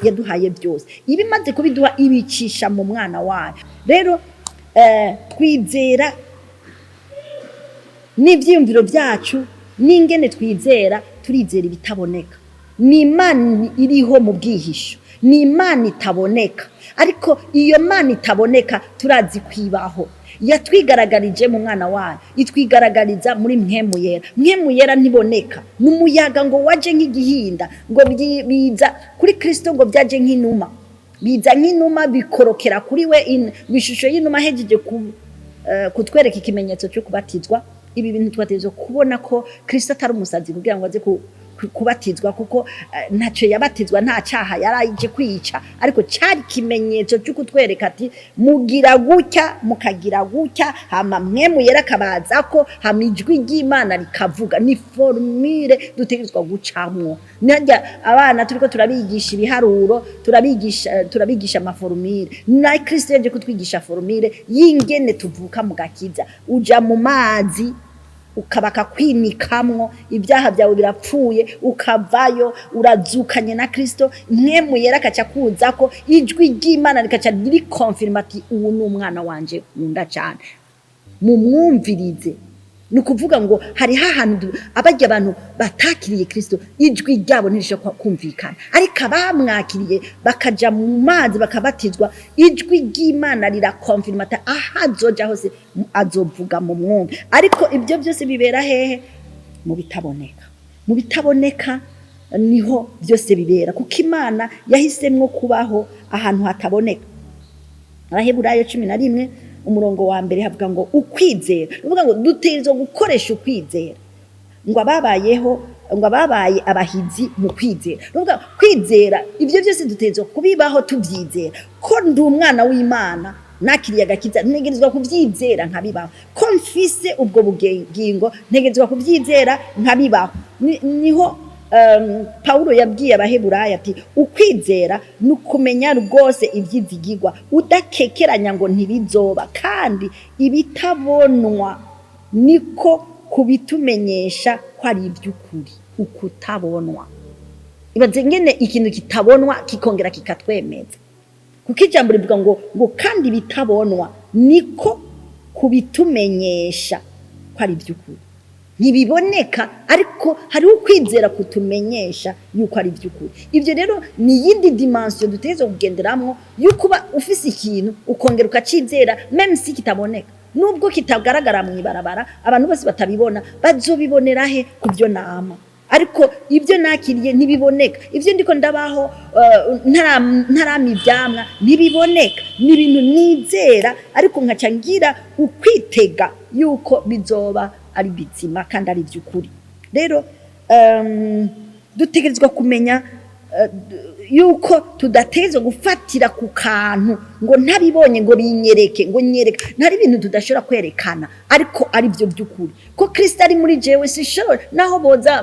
yaduhaye byose ibimaze kubiduha ibicisha mu mwana wayo rero twizera n'ivyiyumviro byacu n'ingene twizera, turizera ibitaboneka. Ni Imana iriho mu bwihisho, ni Imana itaboneka, ariko iyo Mana itaboneka turazi kwibaho. Yatwigaragarije mu mwana wayo, itwigaragariza muri mpwemu yera. Mpwemu yera ntiboneka, n'umuyaga ngo waje nk'igihinda, ngo biza kuri Kristo, ngo byaje nk'inuma, biza nk'inuma bikorokera kuri we, bishusho y'inuma hejeje kutwereka ikimenyetso cyo kubatizwa. Ibi bintu twatezo kubona ko Kristo atari umusazi kugira ngo aze kubatizwa, kuko ntacyo yabatizwa, nta cyaha yarayije kwica, ariko cyari kimenyetso cyo kutwereka ati mugira gutya mukagira gutya, hama mwemu yera kabaza ko hama ijwi ry'Imana rikavuga. Ni formule dutegerezwa gucamwo. Najya abana turiko turabigisha ibiharuro, turabigisha amaformule, na Kristo yaje kutwigisha formule y'ingene tuvuka mu Gakiza. Uja mu mazi ukabaka kwinikamwo, ibyaha byawe birapfuye, ukavayo urazukanye na Kristo. Mwemu yera kaca kuza ko ijwi ry'Imana rikaca rikonfirma ati ubu ni umwana wanje nkunda cyane, mumwumvirize. Nukuvuga ngo hari hahantu abajya abantu batakiriye Kristo, ijwi ryabo ntirisho kumvikana, ariko abamwakiriye bakaja mu mazi bakabatizwa, ijwi ry'Imana rirakonfirma ati ahazoja hose azovuga mu mwumvi. Ariko ibyo byose bibera hehe? Mu bitaboneka. Mu bitaboneka niho byose bibera, kuko Imana yahisemwo kubaho ahantu hataboneka. Abaheburayo 11 umurongo wa mbere havuga ngo ukwizera, uvuga ngo dutezo gukoresha ukwizera, ngo ababaye abahizi mu kwizera. Uvuga kwizera ibyo byose dutezo kubibaho tubyizera, ko ndi umwana w'Imana nakiriye agakiza, ntegerezwa kubyizera nkabibaho, ko mfise ubwo bugingo ntegerezwa kubyizera nkabibaho. Niho Paulo yabwiye abaheburayo ati ukwizera nukumenya rwose ivyizigirwa, udakekeranya ngo ntibizoba, kandi ibitabonwa niko kubitumenyesha ko ari iby'ukuri. Ukutabonwa, ibaze ngene ikintu kitabonwa kikongera kikatwemeza, kuko ijambo rivuga ngo kandi bitabonwa niko kubitumenyesha ko ari iby'ukuri. Ntibiboneka, ariko hari ukwizera kutumenyesha yuko ari by'ukuri. Ibyo rero ni yindi dimension dutezo kugenderamwo, yuko ufise ikintu ukongera ukacizera même si kitaboneka, nubwo kitagaragara mu ibarabara, abantu bose batabibona, bazobibonera he? Kubyo nama. Ariko ibyo nakiriye ntibiboneka, ibyo ndiko ndabaho ntarami ibyamwa ntibiboneka, ni ibintu nizera, ariko nkaca ngira ukwitega yuko bizoba ari bizima kandi ari by'ukuri. Rero dutegerezwa kumenya yuko tudatezo gufatira ku kantu ngo ntabibonye ngo binyereke, ngo nyereka. Ntari ibintu tudashobora kwerekana, ariko ari byo by'ukuri. Ko Kristo ari muri jewe sishobora, naho boza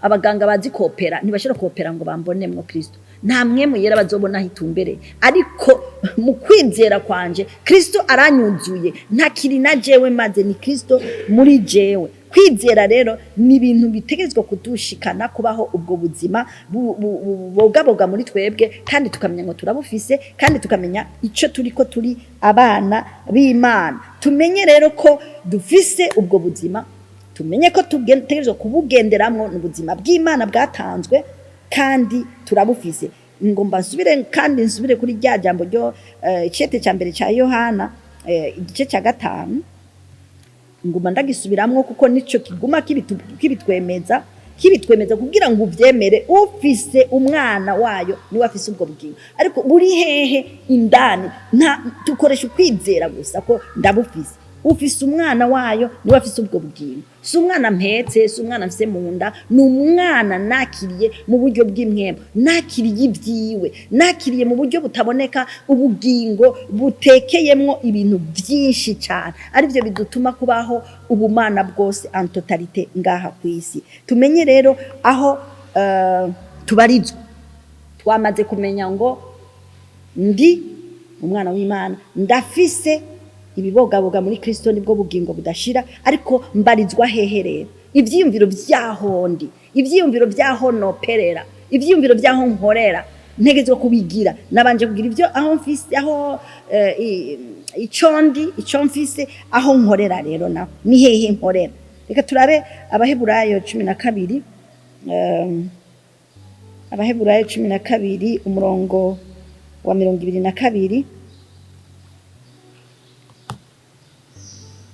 abaganga bazi kopera ntibashobora kopera ngo bambonemwo Kristo. Nta mwemu yera bazobona hitumbere, ariko mu kwizera kwanje Kristo aranyuzuye, ntakiri na jewe maze ni Kristo muri jewe. Kwizera rero ni ibintu bitegerezwa kudushikana kubaho ubwo buzima bogaboga muri twebwe, kandi tukamenya ngo turabufise, kandi tukamenya ico turiko turi abana b'Imana. Tumenye rero ko dufise ubwo buzima, tumenye ko tutegerezwa kubugenderamwo n'ubuzima bw'Imana bwatanzwe, kandi turabufise. Ngomba nsubire kandi nsubire kuri rya jambo ryo icete cya mbere cya Yohana igice cya 5, ngomba ndagisubiramwo kuko nico kiguma kibitwemeza kugira ngo uvyemere. Ufise umwana wayo ni wafise ubwo bugingo, ariko buri hehe indani? Nta tukoresha ukwizera gusa ko ndabufise. Ufise umwana wayo ni wafise ubwo bugingo. Si umwana mpetse, si umwana mfise mu nda, ni umwana nakiriye mu buryo bw'imwemwe, nakiriye ibyiwe, nakiriye mu buryo butaboneka, ubugingo butekeyemwo ibintu byinshi cyane, ari byo bidutuma kubaho ubumana bwose en totalite ngaha ku isi. Tumenye rero aho tubarizwa. Twamaze kumenya ngo ndi umwana w'Imana, ndafise ibibogaboga muri Kristo, nibwo bugingo budashira. Ariko mbarizwa hehe rero? Ivyiyumviro vyahondi, ivyiyumviro vyaho noperera, ivyiyumviro vyaho nkorera, ntegezwe kubigira. Nabanje kugira ivyo aho mfise, aho ico mfise, aho nkorera rero naho ni hehe nkorera. reka turabe abaheburayo 12 abaheburayo 12 umurongo wa 22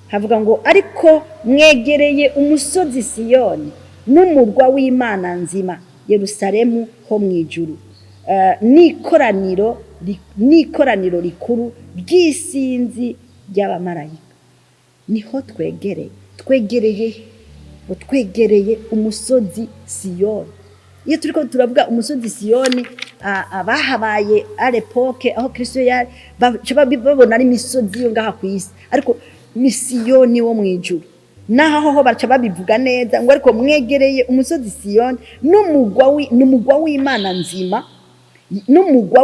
havuga ngo ariko mwegereye umusozi Siyoni n'umurwa w'Imana nzima Yerusalemu ho mwijuru n'ikoraniro rikuru ry'isinzi ry'abamarayika niho twegereye umusozi Siyoni. Iyo turiko turavuga umusozi Siyoni abahabaye arepoke aho Kristo yari babona ari imisozi yo ngaha kwisi ariko misiyoni wo mwijuru naho ho baca babivuga neza ngo ariko mwegereye umusozi Siyoni n'umugwa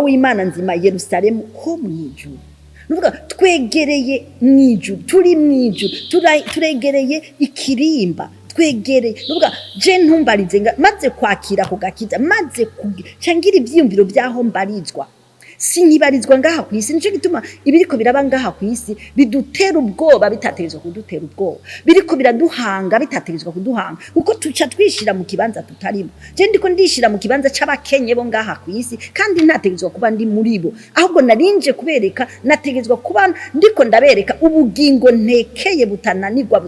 w'Imana nzima Yerusalemu ho mwijuru. Nuvuga twegereye mwijuru, turi mwijuru, turegereye ikirimba, twegereye. Nuvuga je ntumbarize maze kwakira ku Gakiza, maze cangira ivyiyumviro byaho mbarizwa. Sinkibarizwa ngaha kwisi, nico gituma ibiriko biraba ngaha kwisi bidutera ubwoba bitategerezwa kudutera ubwoba, biriko biraduhanga bitategerezwa kuduhanga kuko tuca twishira mu kibanza tutarimo. Je ndiko ndishira mu kibanza c'abakenye bo ngaha kwisi kandi ntategerezwa kuba ndi muri bo, ahubwo narinje kubereka, nategerezwa kuba ndiko ndabereka ubugingo ntekeye butananirwa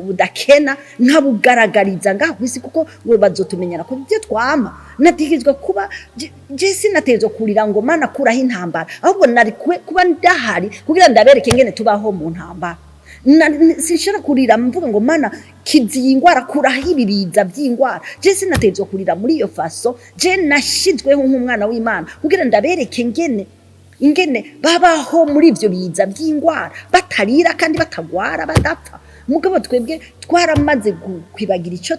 budakena nkabugaragariza ngaha kwisi kuko ngo bazotumenyera ko byo twama. Nategerezwa kuba je sinategerezwa kurira ngo Mana kuraho intambara, ahubwo nari kuba ndahari kugira ndabereke ngene tubaho mu ntambara. Sinshobora kurira mvuga ngo Mana kiziye ingwara kuraho ibibiza by'ingwara. Je sinategerezwa kurira muri iyo faso, je nashizweho nk'umwana w'Imana kugira ndabereke ingene babaho muri ivyo biza by'ingwara batarira kandi batagwara badapfa. Mugabo twebwe twaramaze kwibagira ico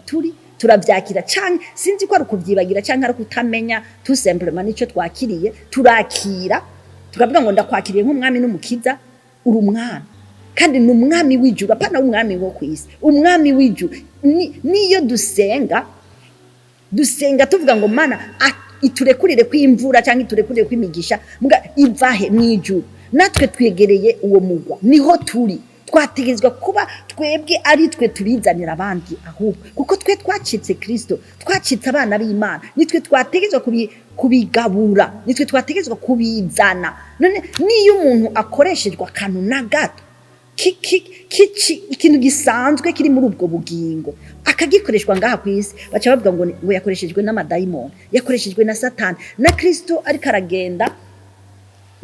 turavyakira canke sinzi ko ari ukuvyibagira canke ari kutamenya tout simplement nico twakiriye turakira tukavuga ngo ndakwakiriye nk'umwami n'umukiza uri umwami kandi n'umwami w'ijuru apana umwami wo kwisi, umwami w'ijuru. Niyo dusenga tuvuga ngo Mana iturekurire kw'imvura canke iturekurire kw'imigisha muga ivahe mwijuru. Natwe twegereye uwo mugwa niho turi, twategezwa kuba twebwe ari twe turizanira abandi ahubwo kuko twe twacitse Kristo, twacitse abana b'Imana, nitwe twategezwa kubigabura, nitwe twategezwa kubizana. None niyo umuntu akoreshejwe akantu na gato ikintu gisanzwe kiri muri ubwo bugingo akagikoreshwa ngaha kwisi baca bavuga ngo yakoreshejwe n'amadayimoni, yakoreshejwe na Satani. Na Kristo ariko aragenda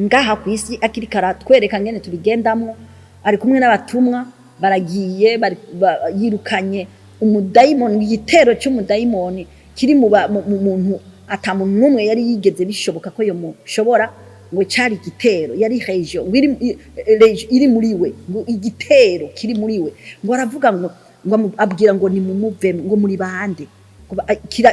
ngaha kwisi akiri karatwereka ngene tubigendamwo, ari kumwe n'abatumwa baragiye yirukanye umudayimoni, igitero cy'umudayimoni kiri mu muntu atamuntu numwe yari yigeze bishoboka ko yo mushobora ngo cyari igitero, yari region iri muri we, ngo igitero kiri muri we, ngo aravuga ngo abwira ngo ni mumuvemo, ngo muri bande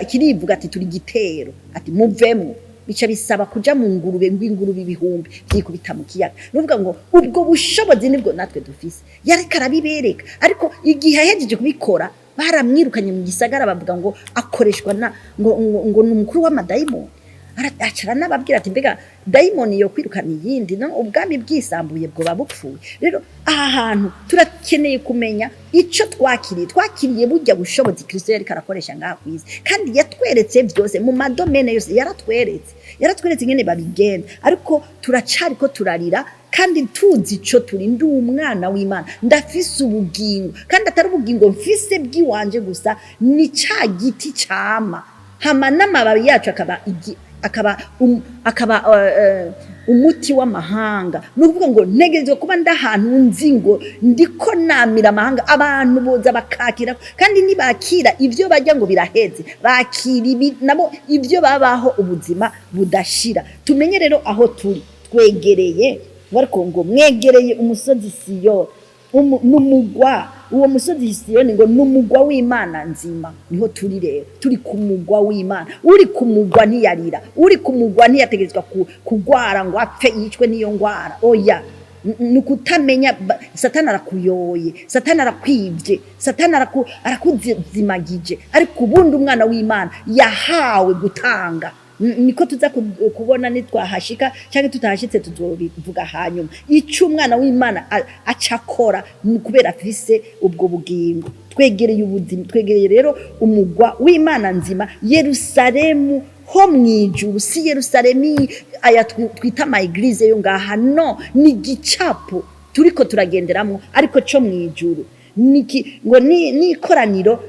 kirivuga ati turi igitero, ati muvemo. Bica bisaba kuja mu ngurube ngw'ingurube ibihumbi byikubita mu kiyaga. Nuvuga ngo ubwo bushobozi nibwo natwe dufise, yari karabibereka. Ariko igihe yahejeje kubikora baramwirukanye mu gisagara bavuga ngo akoreshwa ngo n'umukuru w'amadayimoni. Aracara nababwira ati mbega dayimoni yo kwirukana yindi no ubwami bwisambuye bwo babupfuye. Rero aha hantu turakeneye kumenya ico twakiriye burya bushobozi Kristo yari karakoresha ngaha kwisi, kandi yatweretse byose mu madomene yose, yaratweretse ngene babigenda. Ariko turacari ko turarira kandi tuzi ico turi, ndi umwana w'Imana, ndafise ubugingo kandi atari ubugingo mfise bw'iwanje gusa, ni ca giti cama hama n'amababi yacu akaba umuti w'amahanga. Nukuvuga ngo ntegerezwa kuba ndahantu nzi ngo ndiko namira amahanga, abantu boza bakakira kandi nibakira ivyo bajya ngo biraheze, bakira nabo ivyo babaho ubuzima budashira. Tumenye rero aho turi twegereye, bariko ngo mwegereye umusozi Siyoni n'umugwa. Uwo musozi Siyoni ngo n'umugwa w'Imana nzima, niho turi rero, turi ku mugwa w'Imana. Uri ku mugwa ntiyarira, uri ku mugwa ntiyategezwa kugwara ngo apfe yicwe niyo ngwara. Oya, nukutamenya Satani arakuyoye, Satani arakwivye, Satani arakuzimagije. Ariko ubundi umwana w'Imana yahawe gutanga niko tuza kubona nitwahashika cyangwa tutahashitse tuzobivuga hanyuma icyo umwana w'Imana acakora kubera afise ubwo bugingo. Twegereye ubuzima, twegereye rero umugwa w'Imana nzima, Yerusalemu ho mwijuru, si Yerusalemu aya twita ama eglise yo ngaha, no, ni gicapo turiko turagenderamo ariko cyo mwijuru. Niki ngo ni ikoraniro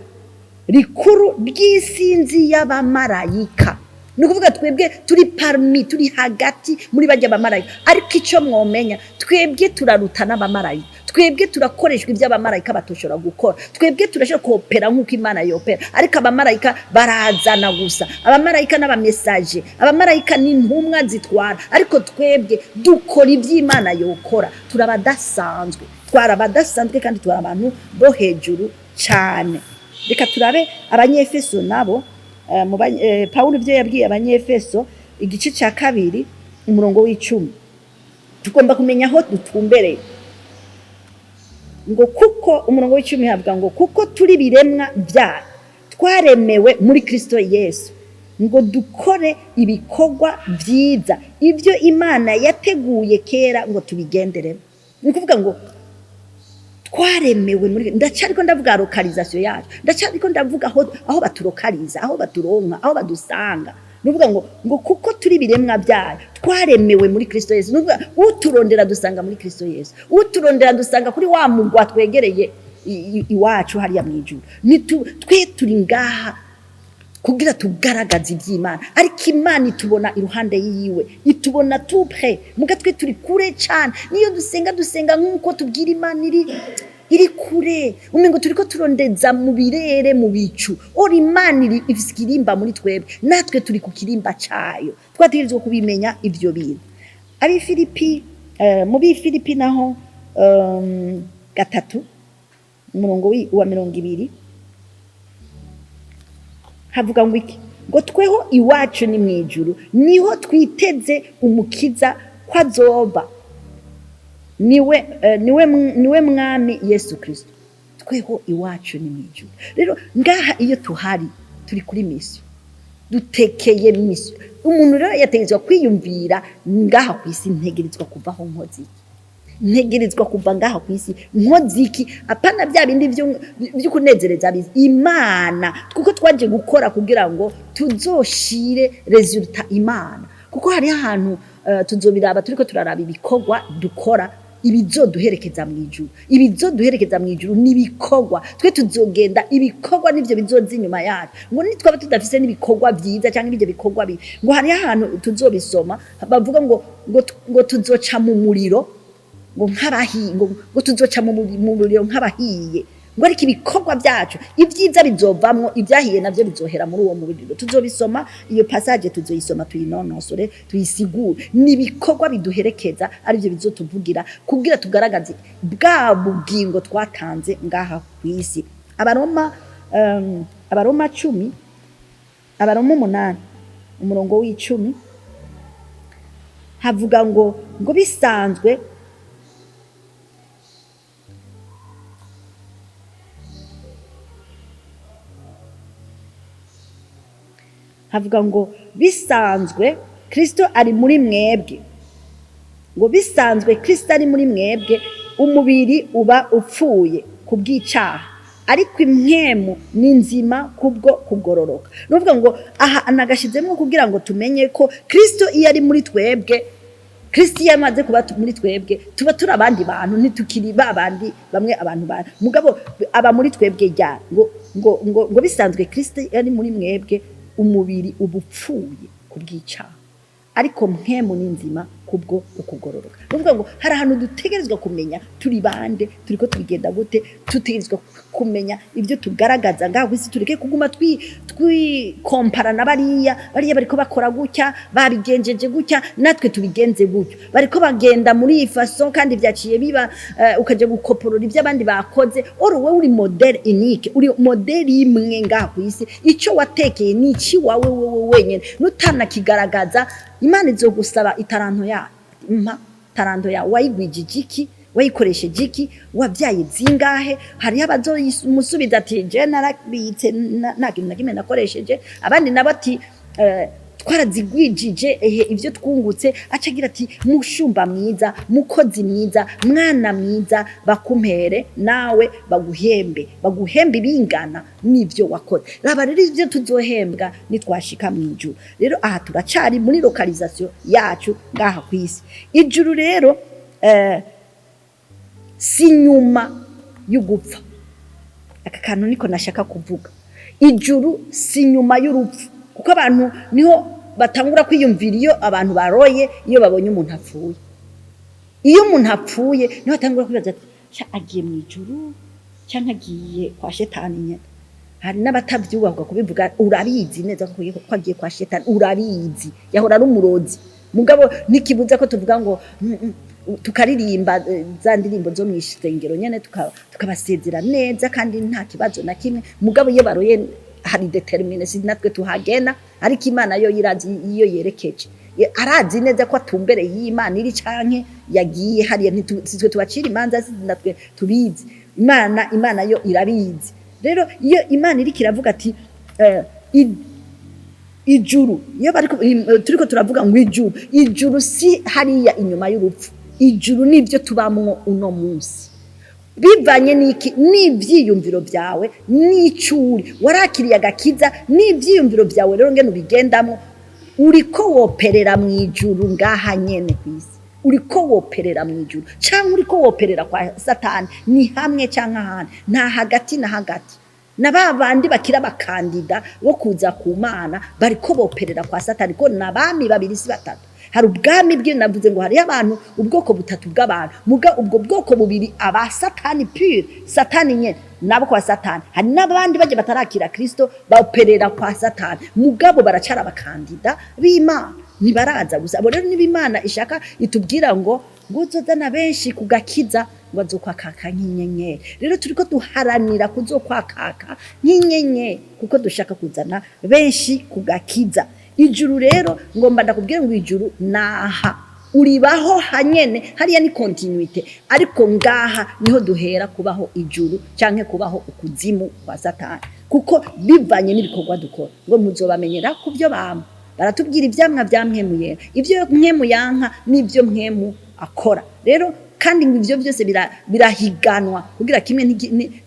rikuru ry'isinzi y'abamarayika. Nukuvuga twebwe turi parmi, turi hagati muri bajya abamarayika, ariko icyo mwomenya twebwe turarutana abamarayika, twebwe turakoreshwa iby'abamarayika batoshora gukora, twebwe turashaka kopera nk'uko Imana yopera, ariko abamarayika barazana gusa, abamarayika n'abamesaje, abamarayika ni intumwa zitwara, ariko twebwe dukora iby'Imana yokora. Turabadasanzwe, twarabadasanzwe kandi twara abantu bo hejuru cyane. Reka turabe abanyefeso nabo. Paulo ibyo yabwiye abanyefeso igice cya 2 umurongo w'10, tugomba kumenya aho dutumbereye. Ngo kuko umurongo w'10 havuga ngo kuko turi biremwa bya twaremewe muri Kristo Yesu ngo dukore ibikorwa byiza ibyo Imana yateguye kera ngo tubigenderemo. Ni kuvuga ngo twaremewe muri, ndacyariko ndavuga localisation yacu, ndacyariko ndavuga aho baturokaliza, aho baturonka, aho badusanga. Nuvuga ngo kuko turi biremwa byayo twaremewe muri Kristo Yesu. Nuvuga uturondera dusanga muri Kristo Yesu, uturondera dusanga kuri wa mugwa twegereye iwacu hariya mwijuru. Ni twe turi ngaha kugira tugaragaza iby'Imana, ariko Imana itubona iruhande yiwe, itubona tout près, muga twe turi kure cyane. Niyo dusenga nk'uko tubwira Imana iri kure, umengo turiko turondeza mu birere mu bicu. Ori Imana ifise ikirimba muri twebwe, natwe turi ku kirimba cyayo. Twategerezwa kubimenya ivyo bintu. Ari Filipi, mu Filipi naho 3 umurongo wa 20 havuga ngo iki? Ngo tweho iwacu ni mwijuru, niho twiteze umukiza kwazoba, niwe mwami Yesu Kristo. Tweho iwacu ni mwijuru. Rero ngaha iyo tuhari turi kuri misi, dutekeye misi. Umuntu rero yategezwa kwiyumvira ngaha ku isi, ntegerezwa kuvaho nkozi, ntegerezwa kuva ngaha ku isi nkoziki, apana bya bindi byo kunezereza Imana, kuko twaje gukora kugira ngo tuzoshire resultat Imana. Kuko hari ahantu tuzobiraba turiko turaraba ibikorwa dukora, ibizoduherekeza mu ijuru. Ibizoduherekeza mu ijuru nibikorwa, twe tuzogenda ibikorwa nivyo bizoza inyuma yacu. Ngo nitwaba tudafise nibikorwa byiza cyangwa ibyo bikorwa ngo hari ahantu tuzobisoma bavuga ngo tuzoca mu muriro, ngo tuzoca mu muriro nk'abahiye. Ngo ariko ibikorwa byacu ibyiza bizovamwo, ibyahiye navyo bizohera muri uwo muriro. Tuzobisoma iyo passage, tuzoyisoma tuyinonosore, tuyisigure. Nibikorwa biduherekeza ari byo bizotuvugira kugira tugaragaze bwa bugingo twatanze ngaha ku isi. Abaroma 10, Abaroma 8 umurongo w'10 havuga ngo bisanzwe havuga ngo bisanzwe Kristo ari muri mwebwe, ngo bisanzwe Kristo ari muri mwebwe, umubiri uba upfuye kubw'icyaha, ariko impwemu ni nzima kubwo kugororoka. Nuvuga ngo aha anagashizemo kugira ngo tumenye ko Kristo iyo ari muri twebwe, Kristo yamaze kuba muri twebwe, tuba turi abandi bantu, ntitukiri babandi bamwe abantu ba mugabo aba muri twebwe jya ngo bisanzwe Kristo ari muri mwebwe, umubiri ubupfuye kubw'icyaha, ariko mpemu n'inzima kubwo ukugororoka. Nuvuga ngo hari ahantu dutegerezwa kumenya turi bande, turiko tugenda gute, tutegerezwa kumenya ibyo tugaragaza ngaho isi. Tureke kuguma kompara na bariya bariko bakora gutya, babigenjeje gutya, natwe tubigenze gutyo. Bariko bagenda muri iyi façon kandi byaciye biba ukaje gukoporora ibyo abandi bakoze. Wowe uri model unique, uri model imwe ngaho ku isi. Icyo watekeye ni iki wawe wenyene, nutana kigaragaza. Imana izogusaba itaranto ya taranto ya wayigwijije iki, wayikoresheje iki, wabyaye zingahe. Hari abazomusubiza ati je narabitse nta kintu na kimwe nakoresheje, abandi nabati twarazigwijije ibyo twungutse, acagira ati mushumba mwiza, mukozi mwiza, mwana mwiza, bakumpere nawe baguhembe bingana n'ibyo wakoze. Raba rero ibyo tuzohembwa nitwashika mu ijuru. Rero aha turacari muri localisation yacu ngaha kwisi. Ijuru rero si nyuma y'ugupfa. Aka kantu niko nashaka kuvuga. Ijuru si nyuma y'urupfu, kuko abantu niho batangura kwiyumvira iyo abantu baroye, iyo babonye umuntu apfuye. Iyo umuntu apfuye niho batangura kwibaza ati agiye mu ijuru cyangwa agiye kwa shetani nyene. Hari n'abatavyubahwa kubivuga, urabizi neza ko agiye kwa shetani, urabizi yahora ari umurozi. Mugabo nikibuza ko tuvuga ngo tukaririmba za ndirimbo zo mwishengero nyene tukabasezera neza kandi nta kibazo na kimwe. Mugabo iyo baroye hari determination natwe tuhagena, ariko Imana yo irazi iyo yerekeje, arazi neza ko atumbere y'Imana iri canke yagiye hariya. Ntitwe tubacira imanza natwe tubizi, Imana yo irabizi. Rero iyo Imana iri kiravuga ati ijuru, iyo turiko turavuga ngo ijuru si hariya inyuma y'urupfu. Ijuru nibyo tubamwo uno munsi, bivanye n'iki? N'ivyiyumviro byawe, n'icuri warakiriye agakiza, n'ivyiyumviro byawe rero ngene ubigendamo. Uriko woperera mu ijuru ngaha nyene kwisi, uriko woperera mu ijuru cyangwa uriko woperera kwa Satani, ni hamwe cyangwa ahandi, nta hagati na hagati. Na babandi bakira bakandida bo kuza ku Mana bariko boperera kwa Satani, ko nabami babiri si batatu. Hari ubwami bwe navuze ngo hari abantu ubwoko butatu bw'abantu, muga ubwo bwoko bubiri aba Satani pure, Satani nyene nabo kwa Satani. Hari n'abandi baje batarakira Kristo baoperera kwa Satani, mugabo baracara bakandida b'Imana, nibaraza gusa. Abo rero n'Imana ishaka itubwira ngo uzozana benshi kugakiza, bazokwakaka nk'inyenyeri. Rero turiko duharanira kuzokwakaka nk'inyenyeri, kuko dushaka kuzana benshi kugakiza. Ijuru rero ngomba ndakubwira ngo ijuru naha uribaho hanyene, hariya ni continuité, ariko ngaha niho duhera kubaho ijuru canke kubaho ukuzimu kwa Satani, kuko bivanye n'ibikorwa dukora. Ngo muzobamenyera ku byo bamwe baratubwira ivyamwa bya mpemu yera, ivyo mpemu yanka n'ivyo mpemu akora. Rero kandi ngo ivyo byose birahiganwa kugira kimwe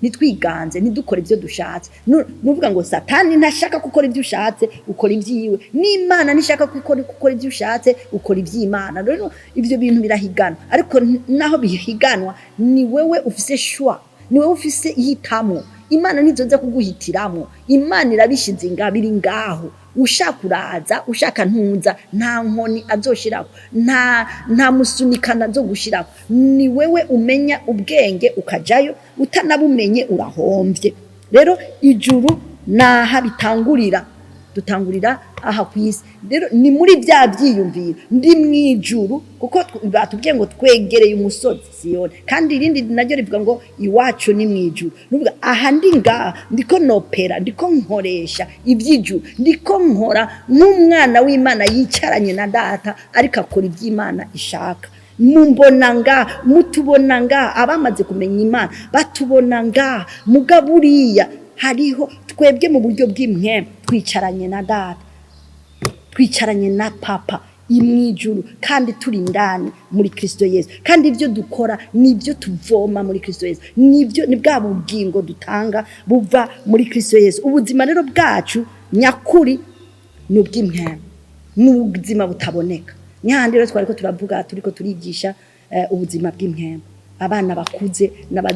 nitwiganze, nidukora ivyo dushatse. Nuvuga ngo Satani ntashaka gukora ivyo ushatse, ukora ivyiwe. N'Imana nishaka gukora ivyo ushatse, ukora ivy'Imana. Rero ivyo bintu birahiganwa, ariko naho bihiganwa ni wewe ufise shwa, ni wewe ufise ihitamo. Imana nizoza kuguhitiramo, Imana irabishize ngabiri ngaho. Ushaka uraza, ushaka ntunza, nta nkoni azoshiraho, nta musunikana zo gushiraho. Ni wewe umenya ubwenge ukajayo, utanabumenye urahomvye. Rero ijuru naha bitangurira, dutangurira aha kwisi. Rero ni muri bya byiyumviro ndi mwijuru, kuko batubwiye ngo twegereye umusozi Siyoni, kandi irindi naryo rivuga ngo iwacu ni mwijuru. Nuvuga aha ndi ngaha ndiko nopera, ndiko nkoresha iby'ijuru, ndiko nkora nk'umwana w'Imana yicaranye na data, ariko akora iby'Imana ishaka. Mumbona ngaha, mutubona ngaha, abamaze kumenya Imana batubona ngaha. Mugaburiya hariho twebwe mu buryo bw'imwe twicaranye na data, twicaranye na papa imwijuru, kandi turi ndani muri Kristo Yesu. Kandi ibyo dukora nibyo tuvoma muri Kristo Yesu, nibyo ni bwa bugingo dutanga buva muri Kristo Yesu. Ubuzima rero bwacu nyakuri n'ubw'imwe, n'ubuzima butaboneka. Nyahandi rero twariko turavuga, turiko turigisha ubuzima bw'imwe, abana bakuze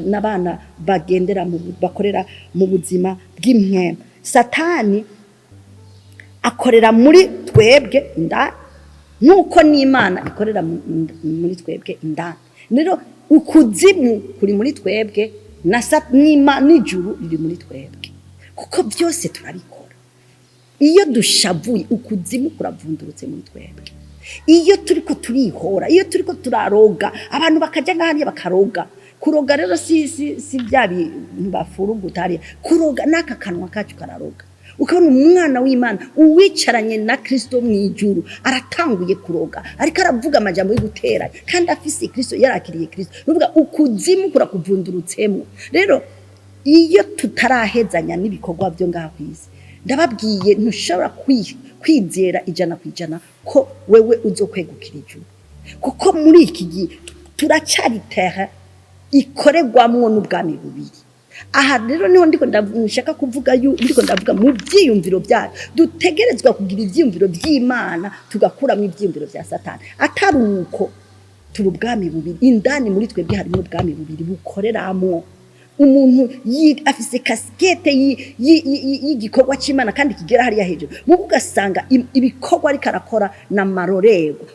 n'abana bagendera bakorera mu buzima bw'imwe. Satani akorera muri twebwe indani, nuko n'Imana ikorera muri twebwe indani. Rero ukuzimu kuri muri twebwe, n'ijuru riri muri twebwe, kuko byose turabikora. Iyo dushavuye ukuzimu kuravundurutse muri twebwe. Iyo turiko turihora, iyo turiko turaroga, abantu bakaja ngahandi bakaroga. Kuroga rero si bya bintu bafuruguta hariya, kuroga n'aka kanwa kacu kararoga. Ukabona umwana w'Imana uwicaranye na Kristo mwijuru aratanguye kuroga, ariko aravuga amajambo yo guteranya, kandi afise Kristo, yarakiriye Kristo. Nuvuga ukuzimu kurakuvundurutsemo. Rero iyo tutarahezanya n'ibikorwa byo ngaha kwisi, ndababwiye ntushobora kwizera 100% ko wewe uzokwegukira ijuru, kuko muri iki gihe turacyari terre ikoregwamwo n'ubwami bubiri. Aha rero niho ndiko ndashaka kuvuga ndiko ndavuga mu byiyumviro byacu dutegerezwa kugira ibyiyumviro by'Imana tugakuramo ibyiyumviro bya Satani. Atari uko turi ubwami bubiri, indani muri twebwe harimo ubwami bubiri bukoreramo. Umuntu afise kaskete y'igikorwa cy'Imana kandi kigera hariya hejuru, mu ugasanga ibikorwa ari karakora na marorego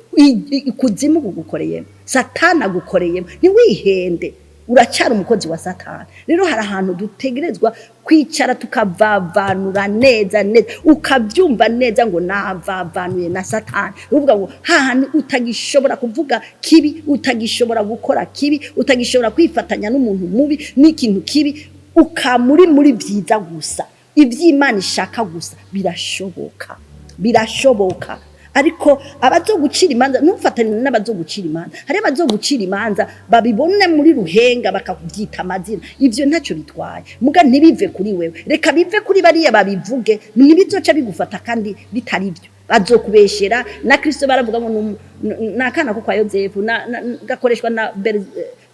ikuzimu gukoreye, Satani agukoreye, ni wihende, uracyari umukozi wa Satani. Rero hari ahantu dutegerezwa kwicara tukavavanura neza ukabyumva neza ngo navavanuye na Satani. Uvuga ngo hahandi utagishobora kuvuga kibi, utagishobora gukora kibi, utagishobora kwifatanya n'umuntu mubi n'ikintu kibi, muri byiza gusa, iby'Imana ishaka gusa. Birashoboka. Ariko abazogucira imanza nufatanye n'abazogucira imanza, hari abazogucira imanza babibone muri ruhenga bakakubyita amazina, ivyo ntacyo bitwaye. Muga ntibive kuri wewe, reka bive kuri bariya babivuge, ntibizoca bigufata kandi bitari byo. Bazokubeshera na Kristo baravuga ngo nakana ko kwa Yozefu gakoreshwa na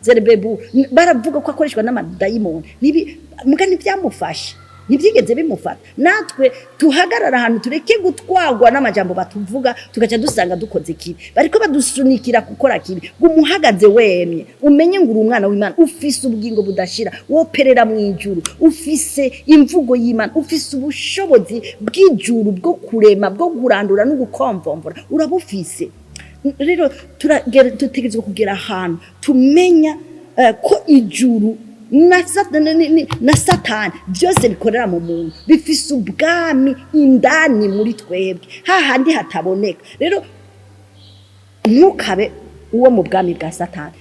Zerbebu, baravuga ko akoreshwa n'amadayimoni. Muga ntibyamufashe, ntibyigeze bimufata. Natwe tuhagarara ahantu tureke gutwagwa n'amajambo batuvuga tugaca dusanga dukoze kibi, bariko badusunikira gukora kibi. Gumuhagaze wemye, umenye ngo uri umwana w'Imana, ufise ubugingo budashira, woperera mu ijuru, ufise imvugo y'Imana, ufise ubushobozi bw'ijuru bwo kurema, bwo kurandura no gukomvomvora, urabufise. Rero tutegerezwa kugera ahantu tumenya ko ijuru na Satani byose bikorera mu muntu, bifise ubwami indani muri twebwe hahandi hataboneka. Rero ntukabe uwo mu bwami bwa Satani,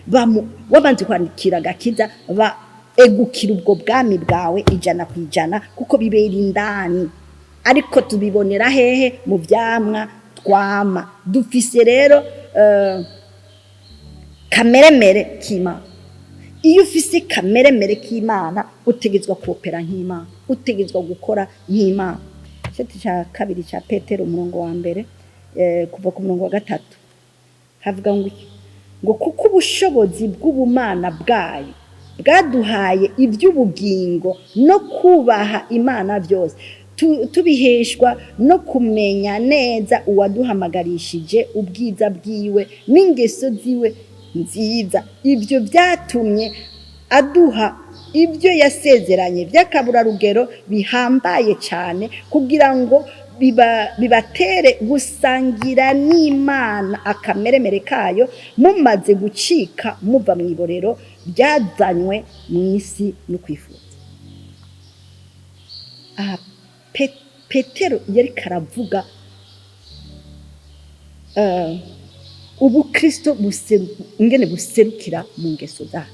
wabanze kwandikira Gakiza egukira ubwo bwami bwawe 100% kuko bibera indani. Ariko tubibonera hehe? Mu byamwa twama dufise. Rero kameremere k'Imana, iyo ufise kameremere k'Imana utegezwa kuopera nk'Imana, utegezwa gukora nk'Imana. Cyeti cya kabiri cya Petero umurongo wa mbere kuva ku murongo wa 3 havuga ngo kuko ubushobozi bw'ubumana bwayo bwaduhaye iby'ubugingo no kubaha Imana byose, tubiheshwa no kumenya neza uwaduhamagarishije ubwiza bwiwe n'ingeso ziwe nziza. Ibyo byatumye aduha ibyo yasezeranye by'akabura rugero bihambaye cyane, kugira ngo bibatere gusangira n'Imana akameremere kayo, mumaze gucika muva mu iborero ryazanywe mu isi no kwifuza. Petero yari karavuga ubu Kristo ingene buserukira mu ngeso zacu,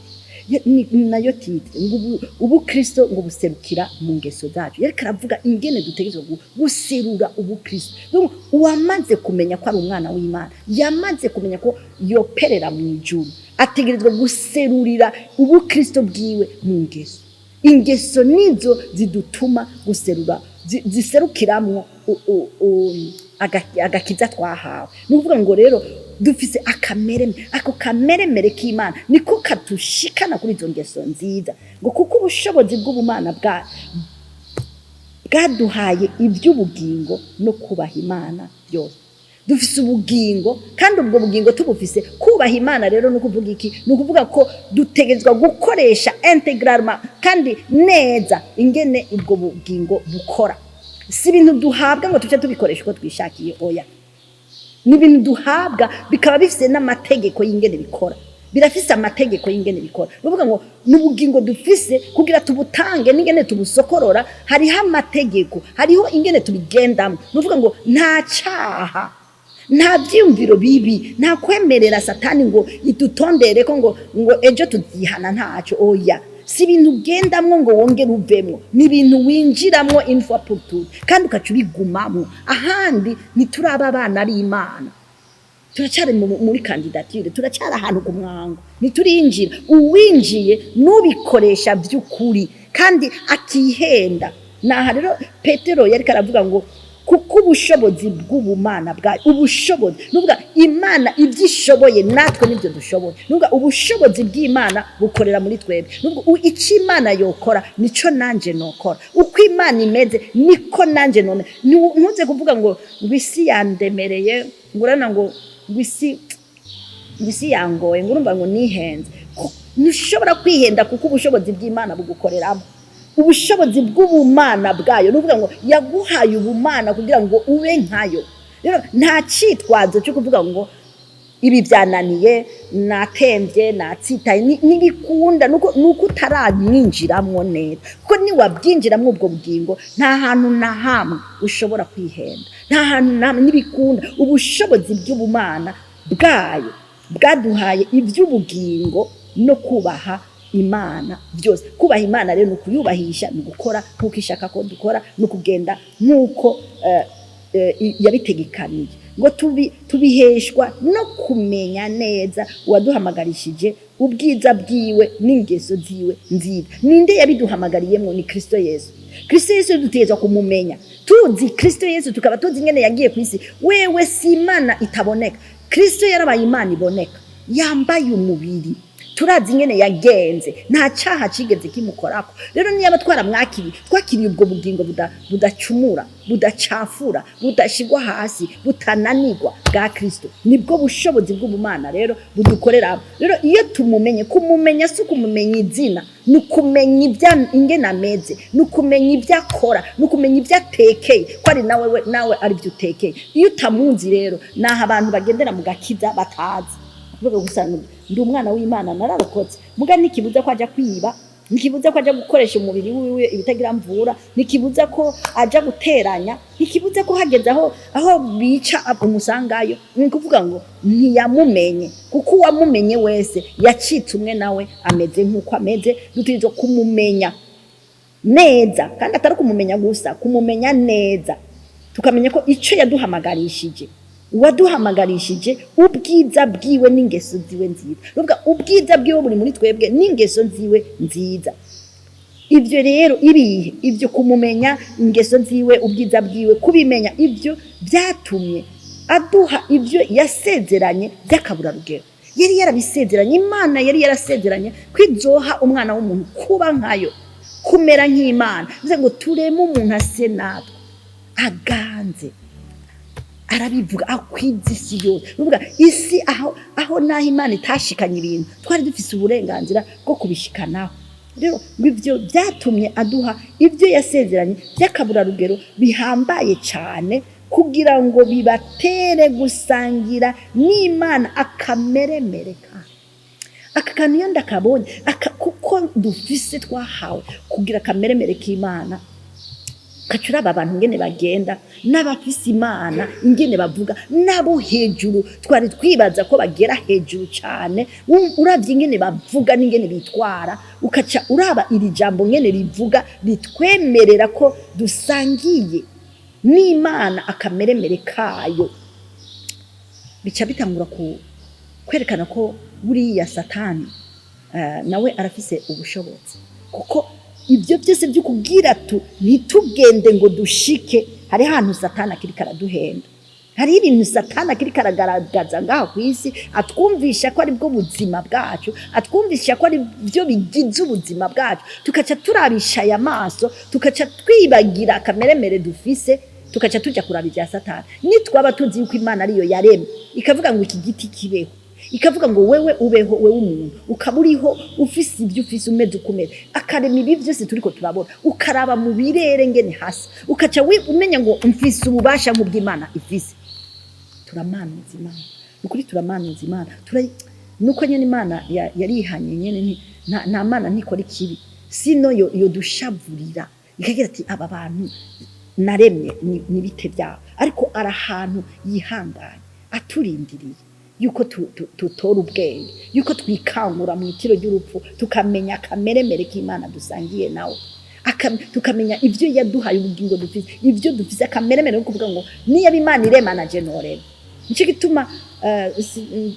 nayo titre ngo ubu Kristo ngo buserukira mu ngeso zacu. Yari karavuga ingene dutegerezwa guserura ubu Kristo. Donc uwamaze kumenya ko ari umwana w'Imana, yamaze kumenya ko yoperera mu ijuru, ategerezwa guserurira ubu Kristo bwiwe mu ngeso. Ingeso nizo zidutuma guserura, ziserukiramwo agakiza twahawe. Nuvuga ngo rero dufise ako kameremere k'Imana niko katushikana kuri izo ngeso nziza, ngo kuko ubushobozi bw'ubumana bwaduhaye iby'ubugingo no kubaha Imana byose. Dufise ubugingo kandi ubwo bugingo tubufise kubaha Imana. Rero no kuvuga iki? No kuvuga ko dutegezwa gukoresha integralement kandi neza ingene ubwo bugingo bukora. Si ibintu duhabwa ngo tuce tubikoresha uko twishakiye, oya. Ni ibintu duhabwa bikaba bifise n'amategeko y'ingene bikora, birafise amategeko y'ingene bikora. Nuvuga ngo n'ubugingo dufise kugira tubutange n'ingene tubusokorora, hariho amategeko, hariho ingene tubigendamo. Nuvuga ngo nta cyaha, nta byumviro bibi, nta kwemerera Satani ngo idutondere ko ngo ejo tuzihana, ntacyo, oya. Si ibintu ugendamwo ngo wongere uvemwo, ni ibintu winjiramwo une fois pour toutes kandi ukacubigumamwo. Ahandi ntituraba abana b'Imana, turacyari muri candidature, turacyari ahantu ku mwango, ntiturinjira. Uwinjiye n'ubikoresha by'ukuri kandi akihenda. Naha rero Petero yari karavuga ngo kuko ubushobozi bw'ubumana bwayo ubushobozi nuvuga Imana ibyishoboye natwe nibyo dushoboye nuvuga ubushobozi bw'Imana bukorera muri twebwe nuvuga icyo Imana yokora nico nanje nokora uko Imana imeze niko nanje none ntuze kuvuga ngo isi yandemereye ngurana ngo isi yangoye ngurumva ngo nihenze ntushobora kwihenda kuko ubushobozi bw'Imana bugukoreramo ubushobozi bw'ubumana bwayo nuvuga ngo yaguhaye ubumana kugira ngo ube nkayo rero nta cyitwazo cyo kuvuga ngo ibi byananiye natemvye natsitaye nibikunda nuko utaramwinjiramwo neza kuko ni wabyinjiramwo ubwo bugingo nta hantu na hamwe ushobora kwihenda nta hantu na hamwe nibikunda ubushobozi bw'ubumana bwayo bwaduhaye iby'ubugingo no kubaha Imana byose kubaha Imana rero nukuyubahisha nugukora nkuko ishaka ko dukora nukugenda nkuko yabitegekaniye ngo tubiheshwa no kumenya neza waduhamagarishije ubwiza bwiwe n'ingeso ziwe nziza ninde yabiduhamagariyemo ni Kristo Yesu dutezwa kumumenya tuzi Kristo Yesu tukaba tuzi ingene yagiye ku isi wewe si Imana itaboneka Kristo yarabaye Imana iboneka yambaye umubiri turazi ingene yagenze nta cyaha kigeze kimukorako rero niyo twakiriye ubwo bugingo budacumura budacafura budashigwa hasi butananirwa bwa Kristo nibwo bushobozi bw'ubumana rero budukorera rero iyo tumumenye kumumenya si kumumenya izina nukumenya ingene ameze nukumenya ibyo akora nukumenya ibyo atekeye ko ari nawe ari byo utekeye iyo utamunzi rero naho abantu bagendera mu Gakiza batazi vuga gusanga ndi umwana w'Imana nararokotse muga nikibuza ko aja kwiba nikibuza ko aja gukoresha umubiri wiwe ibitagira mvura nikibuza ko aja guteranya nikibuza ko hageze aho bica umusangayo ni kuvuga ngo ntiyamumenye kuko uwamumenye wese yacitse umwe nawe ameze nkuko ameze dutizo kumumenya neza kandi atari kumumenya gusa kumumenya neza tukamenya ko ico yaduhamagarishije waduhamagarishije ubwiza bwiwe n'ingeso ziwe nziza ruvuga ubwiza bwiwe buri muri twebwe n'ingeso ziwe nziza ibyo rero ibihe ibyo kumumenya ingeso ziwe ubwiza bwiwe kubimenya ibyo byatumye aduha ibyo yasezeranye by'akabura rugero yari yarabisezeranye Imana yari yarasezeranye kwizoha umwana w'umuntu kuba nkayo kumera nk'Imana bize ngo tureme umuntu ase natwe aganze arabivuga akwiza isi yose uvuga isi aho naho Imana itashikanye ibintu twari dufise uburenganzira bwo kubishikanaho rero ibyo byatumye aduha ibyo yasezeranye by'akabura rugero bihambaye cyane kugira ngo bibatere gusangira n'Imana akameremere aka kantu iyo ndakabonye kuko dufise twahawe kugira akameremere k'Imana kacura abantu ngene bagenda n'abafise Imana ingene bavuga nabo hejuru twari twibaza ko bagera hejuru cyane uravye ingene bavuga n'ingene bitwara ukaca uraba iri jambo ngene rivuga bitwemerera ko dusangiye n'Imana akameremere kayo bica bitangura kwerekana ko buriya Satani nawe arafise ubushobozi kuko ibyo byose byo kugira ntitugende ngo dushike hari hantu Satani akiri karaduhenda hari ibintu Satani akiri karagaragaza ngaho ku isi atwumvisha ko ari bwo buzima bwacu atwumvisha ko ari byo bigize ubuzima bwacu tukaca turabisha aya maso tukaca twibagira akameremere dufise tukaca tujya kuraba ibya Satani nitwaba tuzi yuko Imana ariyo yaremye ikavuga ngo iki giti kibeho ikavuga ngo wewe ubeho wewe umuntu ukaburiho ufise ibyo ufise umeze ukomeye akarema ibi byose turiko turabona ukaraba mu birere ngene hasi ukaca umenya ngo mfise ububasha mu bw'Imana ifise turamanuza Imana ukuri turamanuza Imana nuko nyene Imana yarihanye nyene nta Mana ntikora ikibi sino yo dushavurira ikagira ati aba bantu naremye nibite byabo ariko arahantu yihanganye aturindiriye yuko tutora ubwenge yuko twikangura mu itiro ry'urupfu tukamenya akameremere k'Imana dusangiye nawe tukamenya ibyo yaduhaye ubugingo dufise ibyo dufise akameremere kuvuga ngo niyo Imana iremana generore nicyo gituma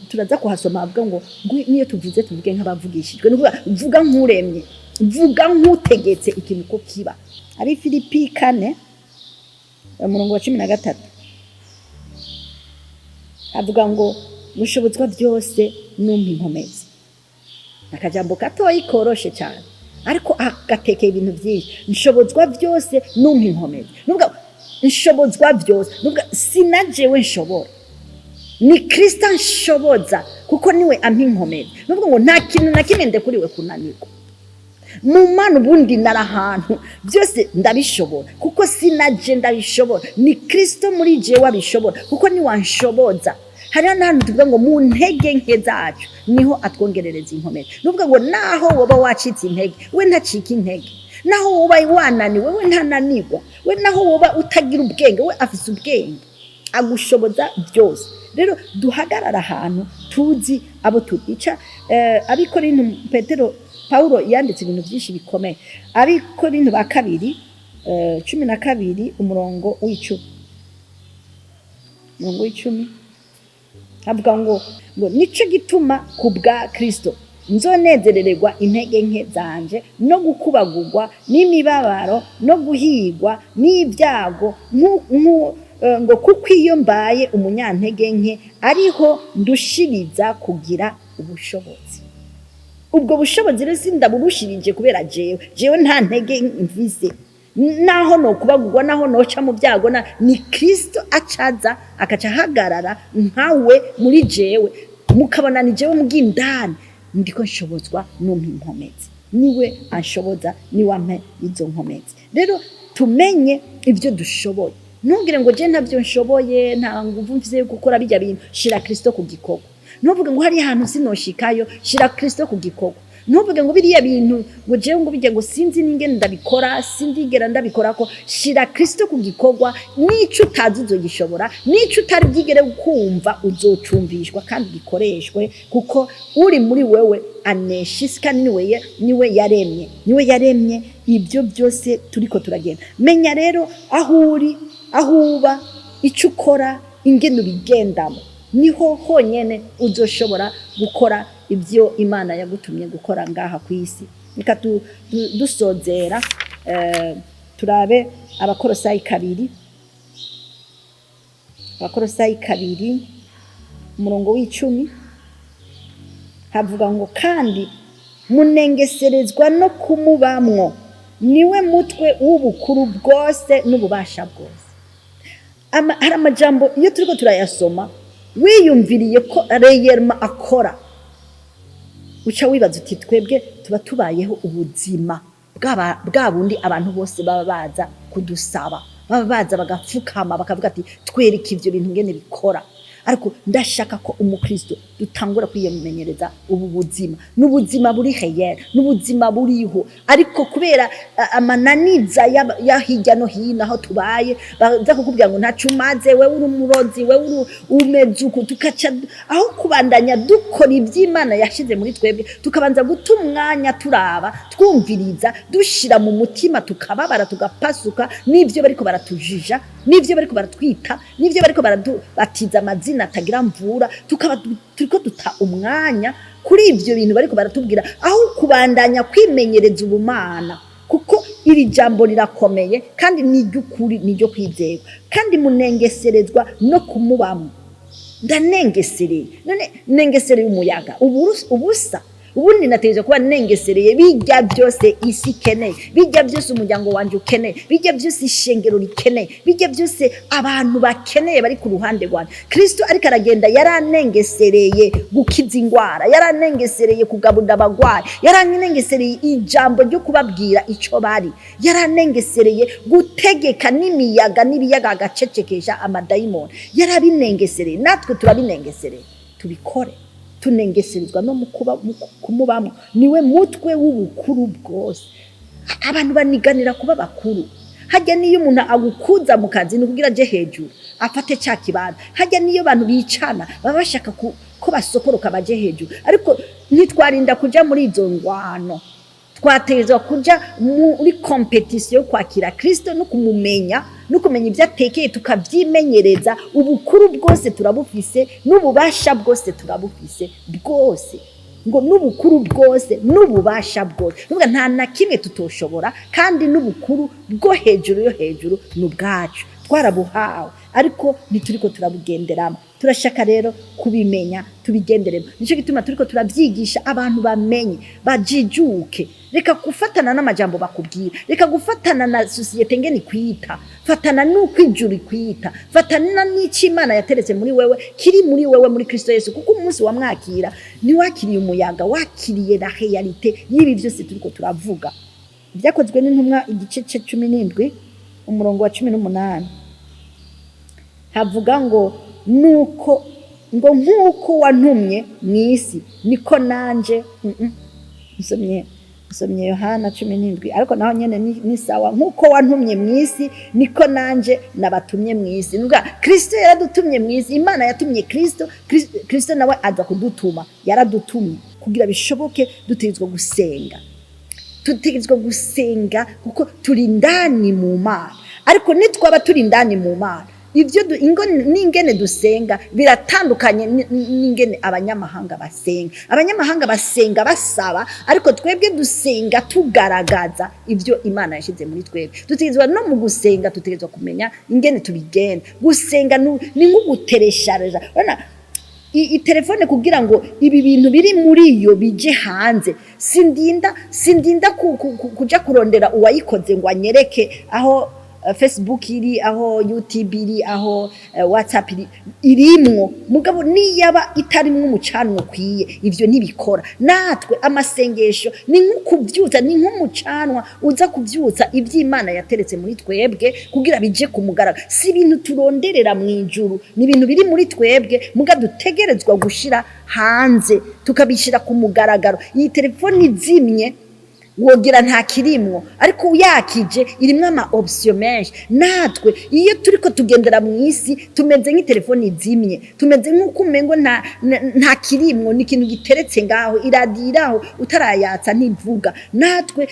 turaza kuhasoma avuga ngo niyo tuvuze tuvuge nk'abavugishijwe vuga nk'uremye vuga nk'utegetse ikintu ko kiba ari Filipi 4 umurongo wa 13 avuga ngo mushobozwa byose numpa inkomezi. Akajambo gatoyi koroshe cyane ariko agatekeye ibintu byinshi. Nshobozwa byose numpa inkomezi, nubwo nshobozwa byose, nubwo sinajewe nshobora, ni Kristo nshoboza kuko niwe ampa inkomezi. Nubwo ngo nta kintu na kimwe ndekuriwe kunanirwa mu Mana, ubundi narahantu byose ndabishobora kuko sinaje ndabishobora, ni Kristo muri je wabishobora kuko ni wanshoboza. Hari n'ahantu tuvuga ngo mu ntege nke zacu niho atwongerereza inkomezi. Nubwo ngo naho woba wacitse intege we ntacika intege, naho woba wananiwe we ntananirwa, we naho woba utagira ubwenge we afise ubwenge, agushoboza byose. Rero duhagarara ahantu tuzi abo tudica. Abikorinto Paulo yanditse ibintu byinshi bikomeye. Abikorinto ba kabiri 12 umurongo w'icumi avuga ngo nico gituma kubwa Kristo nzonezerererwa intege nke zanje no gukubagurwa n'imibabaro no guhigwa n'ibyago ngo kuko iyo mbaye umunyantege nke ariho ndushiriza kugira ubushobozi. Ubwo bushobozi rero sindaburushirije kubera jewe nta ntege mvise, naho no kubagurwa naho noca mu byago ni Kristo acaza akaca hagarara nkawe muri jewe, mukabona ni jewe mugindani ndiko nshobozwa numpa inkomezi, niwe anshoboza, ni wampe izo nkomezi. Rero tumenye ibyo dushoboye, ntugire ngo je ntabyo nshoboye, nta nguvu mfise yo gukora bijya bintu. Shira Kristo ku gikorwa. Ntuvuge ngo hari ahantu sinoshikayo, shira Kristo ku gikorwa. Ntuvuge ngo biriya bintu ngo jewe ngo bijye ngo sinzi n'ingene ndabikora, sindigera ndabikora ko. Shira Kristo ku gikorwa, nico utazi uzogishobora, nico utari bwigere kumva uzocumvishwa kandi gikoreshwe, kuko uri muri wewe aneshika niwe yaremye ibyo byose turiko turagenda. Menya rero aho uri, aho uba, icyo ukora, ingene ubigendamo, niho honyene uzoshobora gukora ibyo Imana yagutumye gukora ngaha ku isi. Reka dusozera turabe Abakolosayi 2 umurongo w'10 havuga ngo kandi munengeserezwa no kumubamwo, niwe mutwe w'ubukuru bwose n'ububasha bwose. Hari amajambo iyo turiko turayasoma wiyumviriye ko reyerma akora, uca wibaza uti twebwe tuba tubayeho ubuzima bwa bundi abantu bose baba baza kudusaba, baba baza bagapfukama bakavuga ati twereke ivyo bintu ngene bikora. Ariko ndashaka ko umukristo dutangura kwiyemenyereza ubu buzima, n'ubuzima buri heyera, n'ubuzima buriho. Ariko kubera amananiza ya hirya no hino aho tubaye, baza kukubwira ngo ntacumaze, we uri umurozi, we uri umezuku, tukaca aho kubandanya dukora iby'Imana yashize muri twebwe, tukabanza guta umwanya turaba, twumviriza, dushira mu mutima, tukababara, tugapasuka n'ivyo bariko baratujija, n'ivyo bariko baratwita, n'ivyo bariko barabatiza amazina atagira mvura, tukaba turiko duta umwanya kuri ivyo bintu bariko baratubwira, aho kubandanya kwimenyereza ubumana. Kuko iri jambo rirakomeye kandi ni ry'ukuri, ni ryo kwizerwa. Kandi munengeserezwa no kumubamo. Ndanengesereye, none nengesereye umuyaga ubusa. Ubundi nateje kuba nengesereye bijya byose isi ikeneye, bijya byose umuryango wanje ukeneye, bijya byose ishengero rikeneye, bijya byose abantu bakeneye bari ku ruhande rwanje. Kristo ariko aragenda yaranengesereye gukiza ingwara, yaranengesereye kugaburira abagwayi, yaranengesereye ijambo ryo kubabwira ico bari, yaranengesereye gutegeka n'imiyaga n'ibiyaga agacecekesha amadayimoni, yarabinengesereye. Natwe turabinengesereye, tubikore. Tunengeserezwa no kumubamo, niwe mutwe w'ubukuru bwose. Abantu baniganira kuba bakuru. Hajya niyo umuntu agukuza mu kazi ni kugira je hejuru afate cya kibanda. Hajya niyo abantu bicana baba bashaka ko basokoroka baje hejuru. Ariko ntitwarinda kuja muri izo ngwano, twatezwa kuja muri competition yo kwakira Kristo no kumumenya, no kumenya ibyo atekeye, tukavyimenyereza. Ubukuru bwose turabufise, n'ububasha bwose turabufise bwose. Ngo n'ubukuru bwose n'ububasha bwose, nubwo nta na kimwe tutoshobora, kandi n'ubukuru bwo hejuru yo hejuru n'ubwacu. twarabuhawe ariko ntituriko turabugenderamo. Turashaka rero kubimenya tubigenderemo. Nico gituma turiko turabyigisha abantu bamenye bajijuke. Reka gufatana n'amajambo bakubwira, reka gufatana na societe ngeni kwita, fatana nuko ijuru kwita, fatana n'iki Imana yateretse muri wewe, kiri muri wewe muri Kristo Yesu. Kuko umunsi wa mwakira ni wakiriye umuyaga, wakiriye la realite y'ibi byose turiko turavuga. Byakozwe n'intumwa igice 17 umurongo wa 18 havuga ngo nuko ngo nkuko wantumye mwisi niko nanje nsomye Yohana 17 ariko naho nyene ni sawa. Nkuko wantumye mwisi niko nanje nabatumye mwisi. Nuga Kristo yaradutumye mwisi, Imana yatumye Kristo nawe aza kudutuma, yaradutumye kugira bishoboke. Dutegerezwa gusenga, tutegerezwa gusenga kuko turi ndani mu Mana. Ariko nitwaba turi ndani mu Mana, ivyo n'ingene dusenga biratandukanye n'ingene abanyamahanga basenga. Abanyamahanga basenga basaba, ariko twebwe dusenga tugaragaza ivyo Imana yashize muri twebwe. Dutegerezwa no mu gusenga tutegerezwa kumenya ingene tubigenda. Gusenga ni nko gutereshaje. Telefone kugira ngo ibi bintu biri muri yo bije hanze, sindinda kuja kurondera uwayikoze ngo anyereke aho Facebook iri, aho YouTube iri, aho WhatsApp irimwo. Mugabo niyaba itarimwe umucanwa kwiye, ivyo nibikora. Natwe amasengesho ni nkukuvyutsa, ni nk'umucanwa uza kuvyutsa ivy'Imana yateretse muri twebwe kugira bije kumugaragara. Si ibintu turonderera mu ijuru, ni ibintu biri muri twebwe muga dutegerezwa gushira hanze, tukabishira ku mugaragaro. Iyi telefone izimye wogira nta kirimwo, ariko uyakije irimwe ama option menshi. Natwe iyo turiko tugendera mu isi tumeze nk'itelefone izimye, tumeze nk'uko umengo nta kirimwo, ni ikintu giteretse ngaho iradiraho utarayatsa ntivuga. Natwe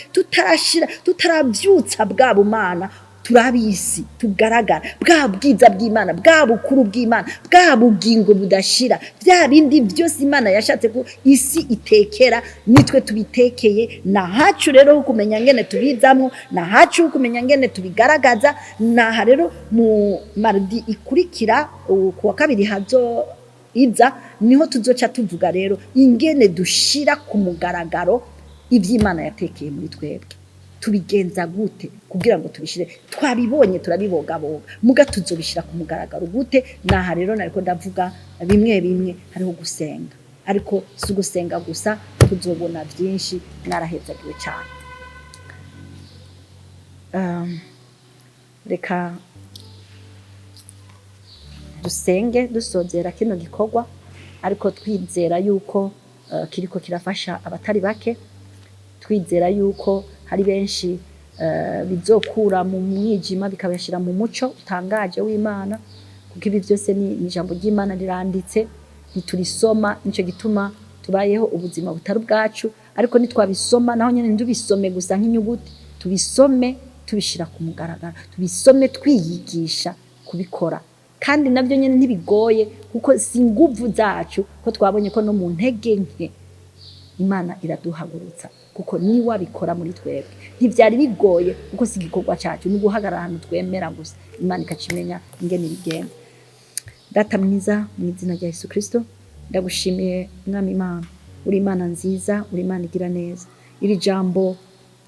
tutaravyutsa bwa bumana turabisi tugaragara, bwa bwiza bw'Imana, bwa bukuru bw'Imana, bwa bugingo budashira, bya bindi byose Imana yashatse ko isi itekera, nitwe tubitekeye. Na hacu rero kumenya ngene tubizamwo, na hacu kumenya ngene tubigaragaza. Na rero mu mardi ikurikira kuwa kabiri hazo iza niho tuzoca tuvuga rero ingene dushira ku mugaragaro ivy'Imana yatekeye muri twebwe. Tubigenza gute kugira ngo tubishire? Twabibonye turabibogaboga, muga tuzobishira ku mugaragaro gute? Naha rero nariko ndavuga bimwe hariho gusenga, ariko si gusenga gusa, tuzobona byinshi. Mwarahezagiwe cyane. Reka dusenge dusozera kino gikorwa, ariko twizera yuko kiriko kirafasha abatari bake. Twizera yuko hari benshi bizokura mu mwijima bikabashira mu muco utangaje w'Imana, kuko ibi byose ni ijambo ry'Imana riranditse, niturisoma. Nico gituma tubayeho ubuzima butari bwacu, ariko nitwabisoma naho nyene ndubisome gusa nk'inyuguti, tubisome tubishira ku mugaragaro, tubisome twiyigisha kubikora. Kandi nabyo nyene ntibigoye, kuko si nguvu zacu, ko twabonye ko no mu ntege nke Imana iraduhagurutsa, kuko ni wabikora muri twebwe. Ntivyari bigoye, kuko si igikorwa cyacu, ni guhagarara ahantu twemera gusa, Imana ikacimenya ingene bigenda. Data mwiza, mu izina rya Yesu Kristo, ndagushimiye mwami Imana. Uri Imana nziza, uri Imana igira neza. Iri jambo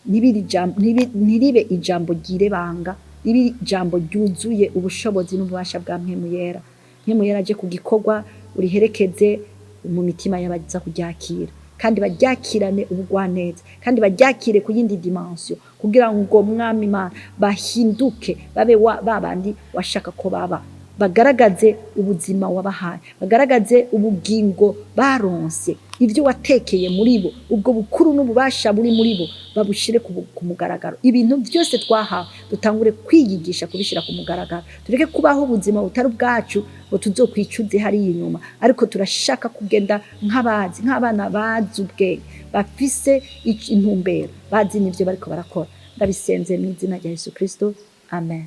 ntiribe ijambo girebanga, ribe ijambo ryuzuye ubushobozi n'ububasha bwa Mpwemu Yera. Mpwemu Yera aje kugikorwa, uriherekeze mu mitima y'abagiza kuryakira, kandi baryakirane ubugwaneza, kandi baryakire ku yindi dimension, kugira ngo mwami Imana bahinduke babe babandi washaka ko baba. Bagaragaze ubuzima wabahaye, bagaragaze ubugingo baronse, ivyo watekeye muri bo, ubwo bukuru n'ububasha buri muri bo babushire ku mugaragaro. Ibintu byose twahawe dutangure kwiyigisha kubishira ku mugaragaro. Tureke kubaho ubuzima butari bwacu ngo tuzokwicuze hari inyuma, ariko turashaka kugenda nk'abana bazi ubwenge, bafise intumbero, bazi n'ivyo bariko barakora. Ndabisenze mu izina rya Yesu Kristo, amen.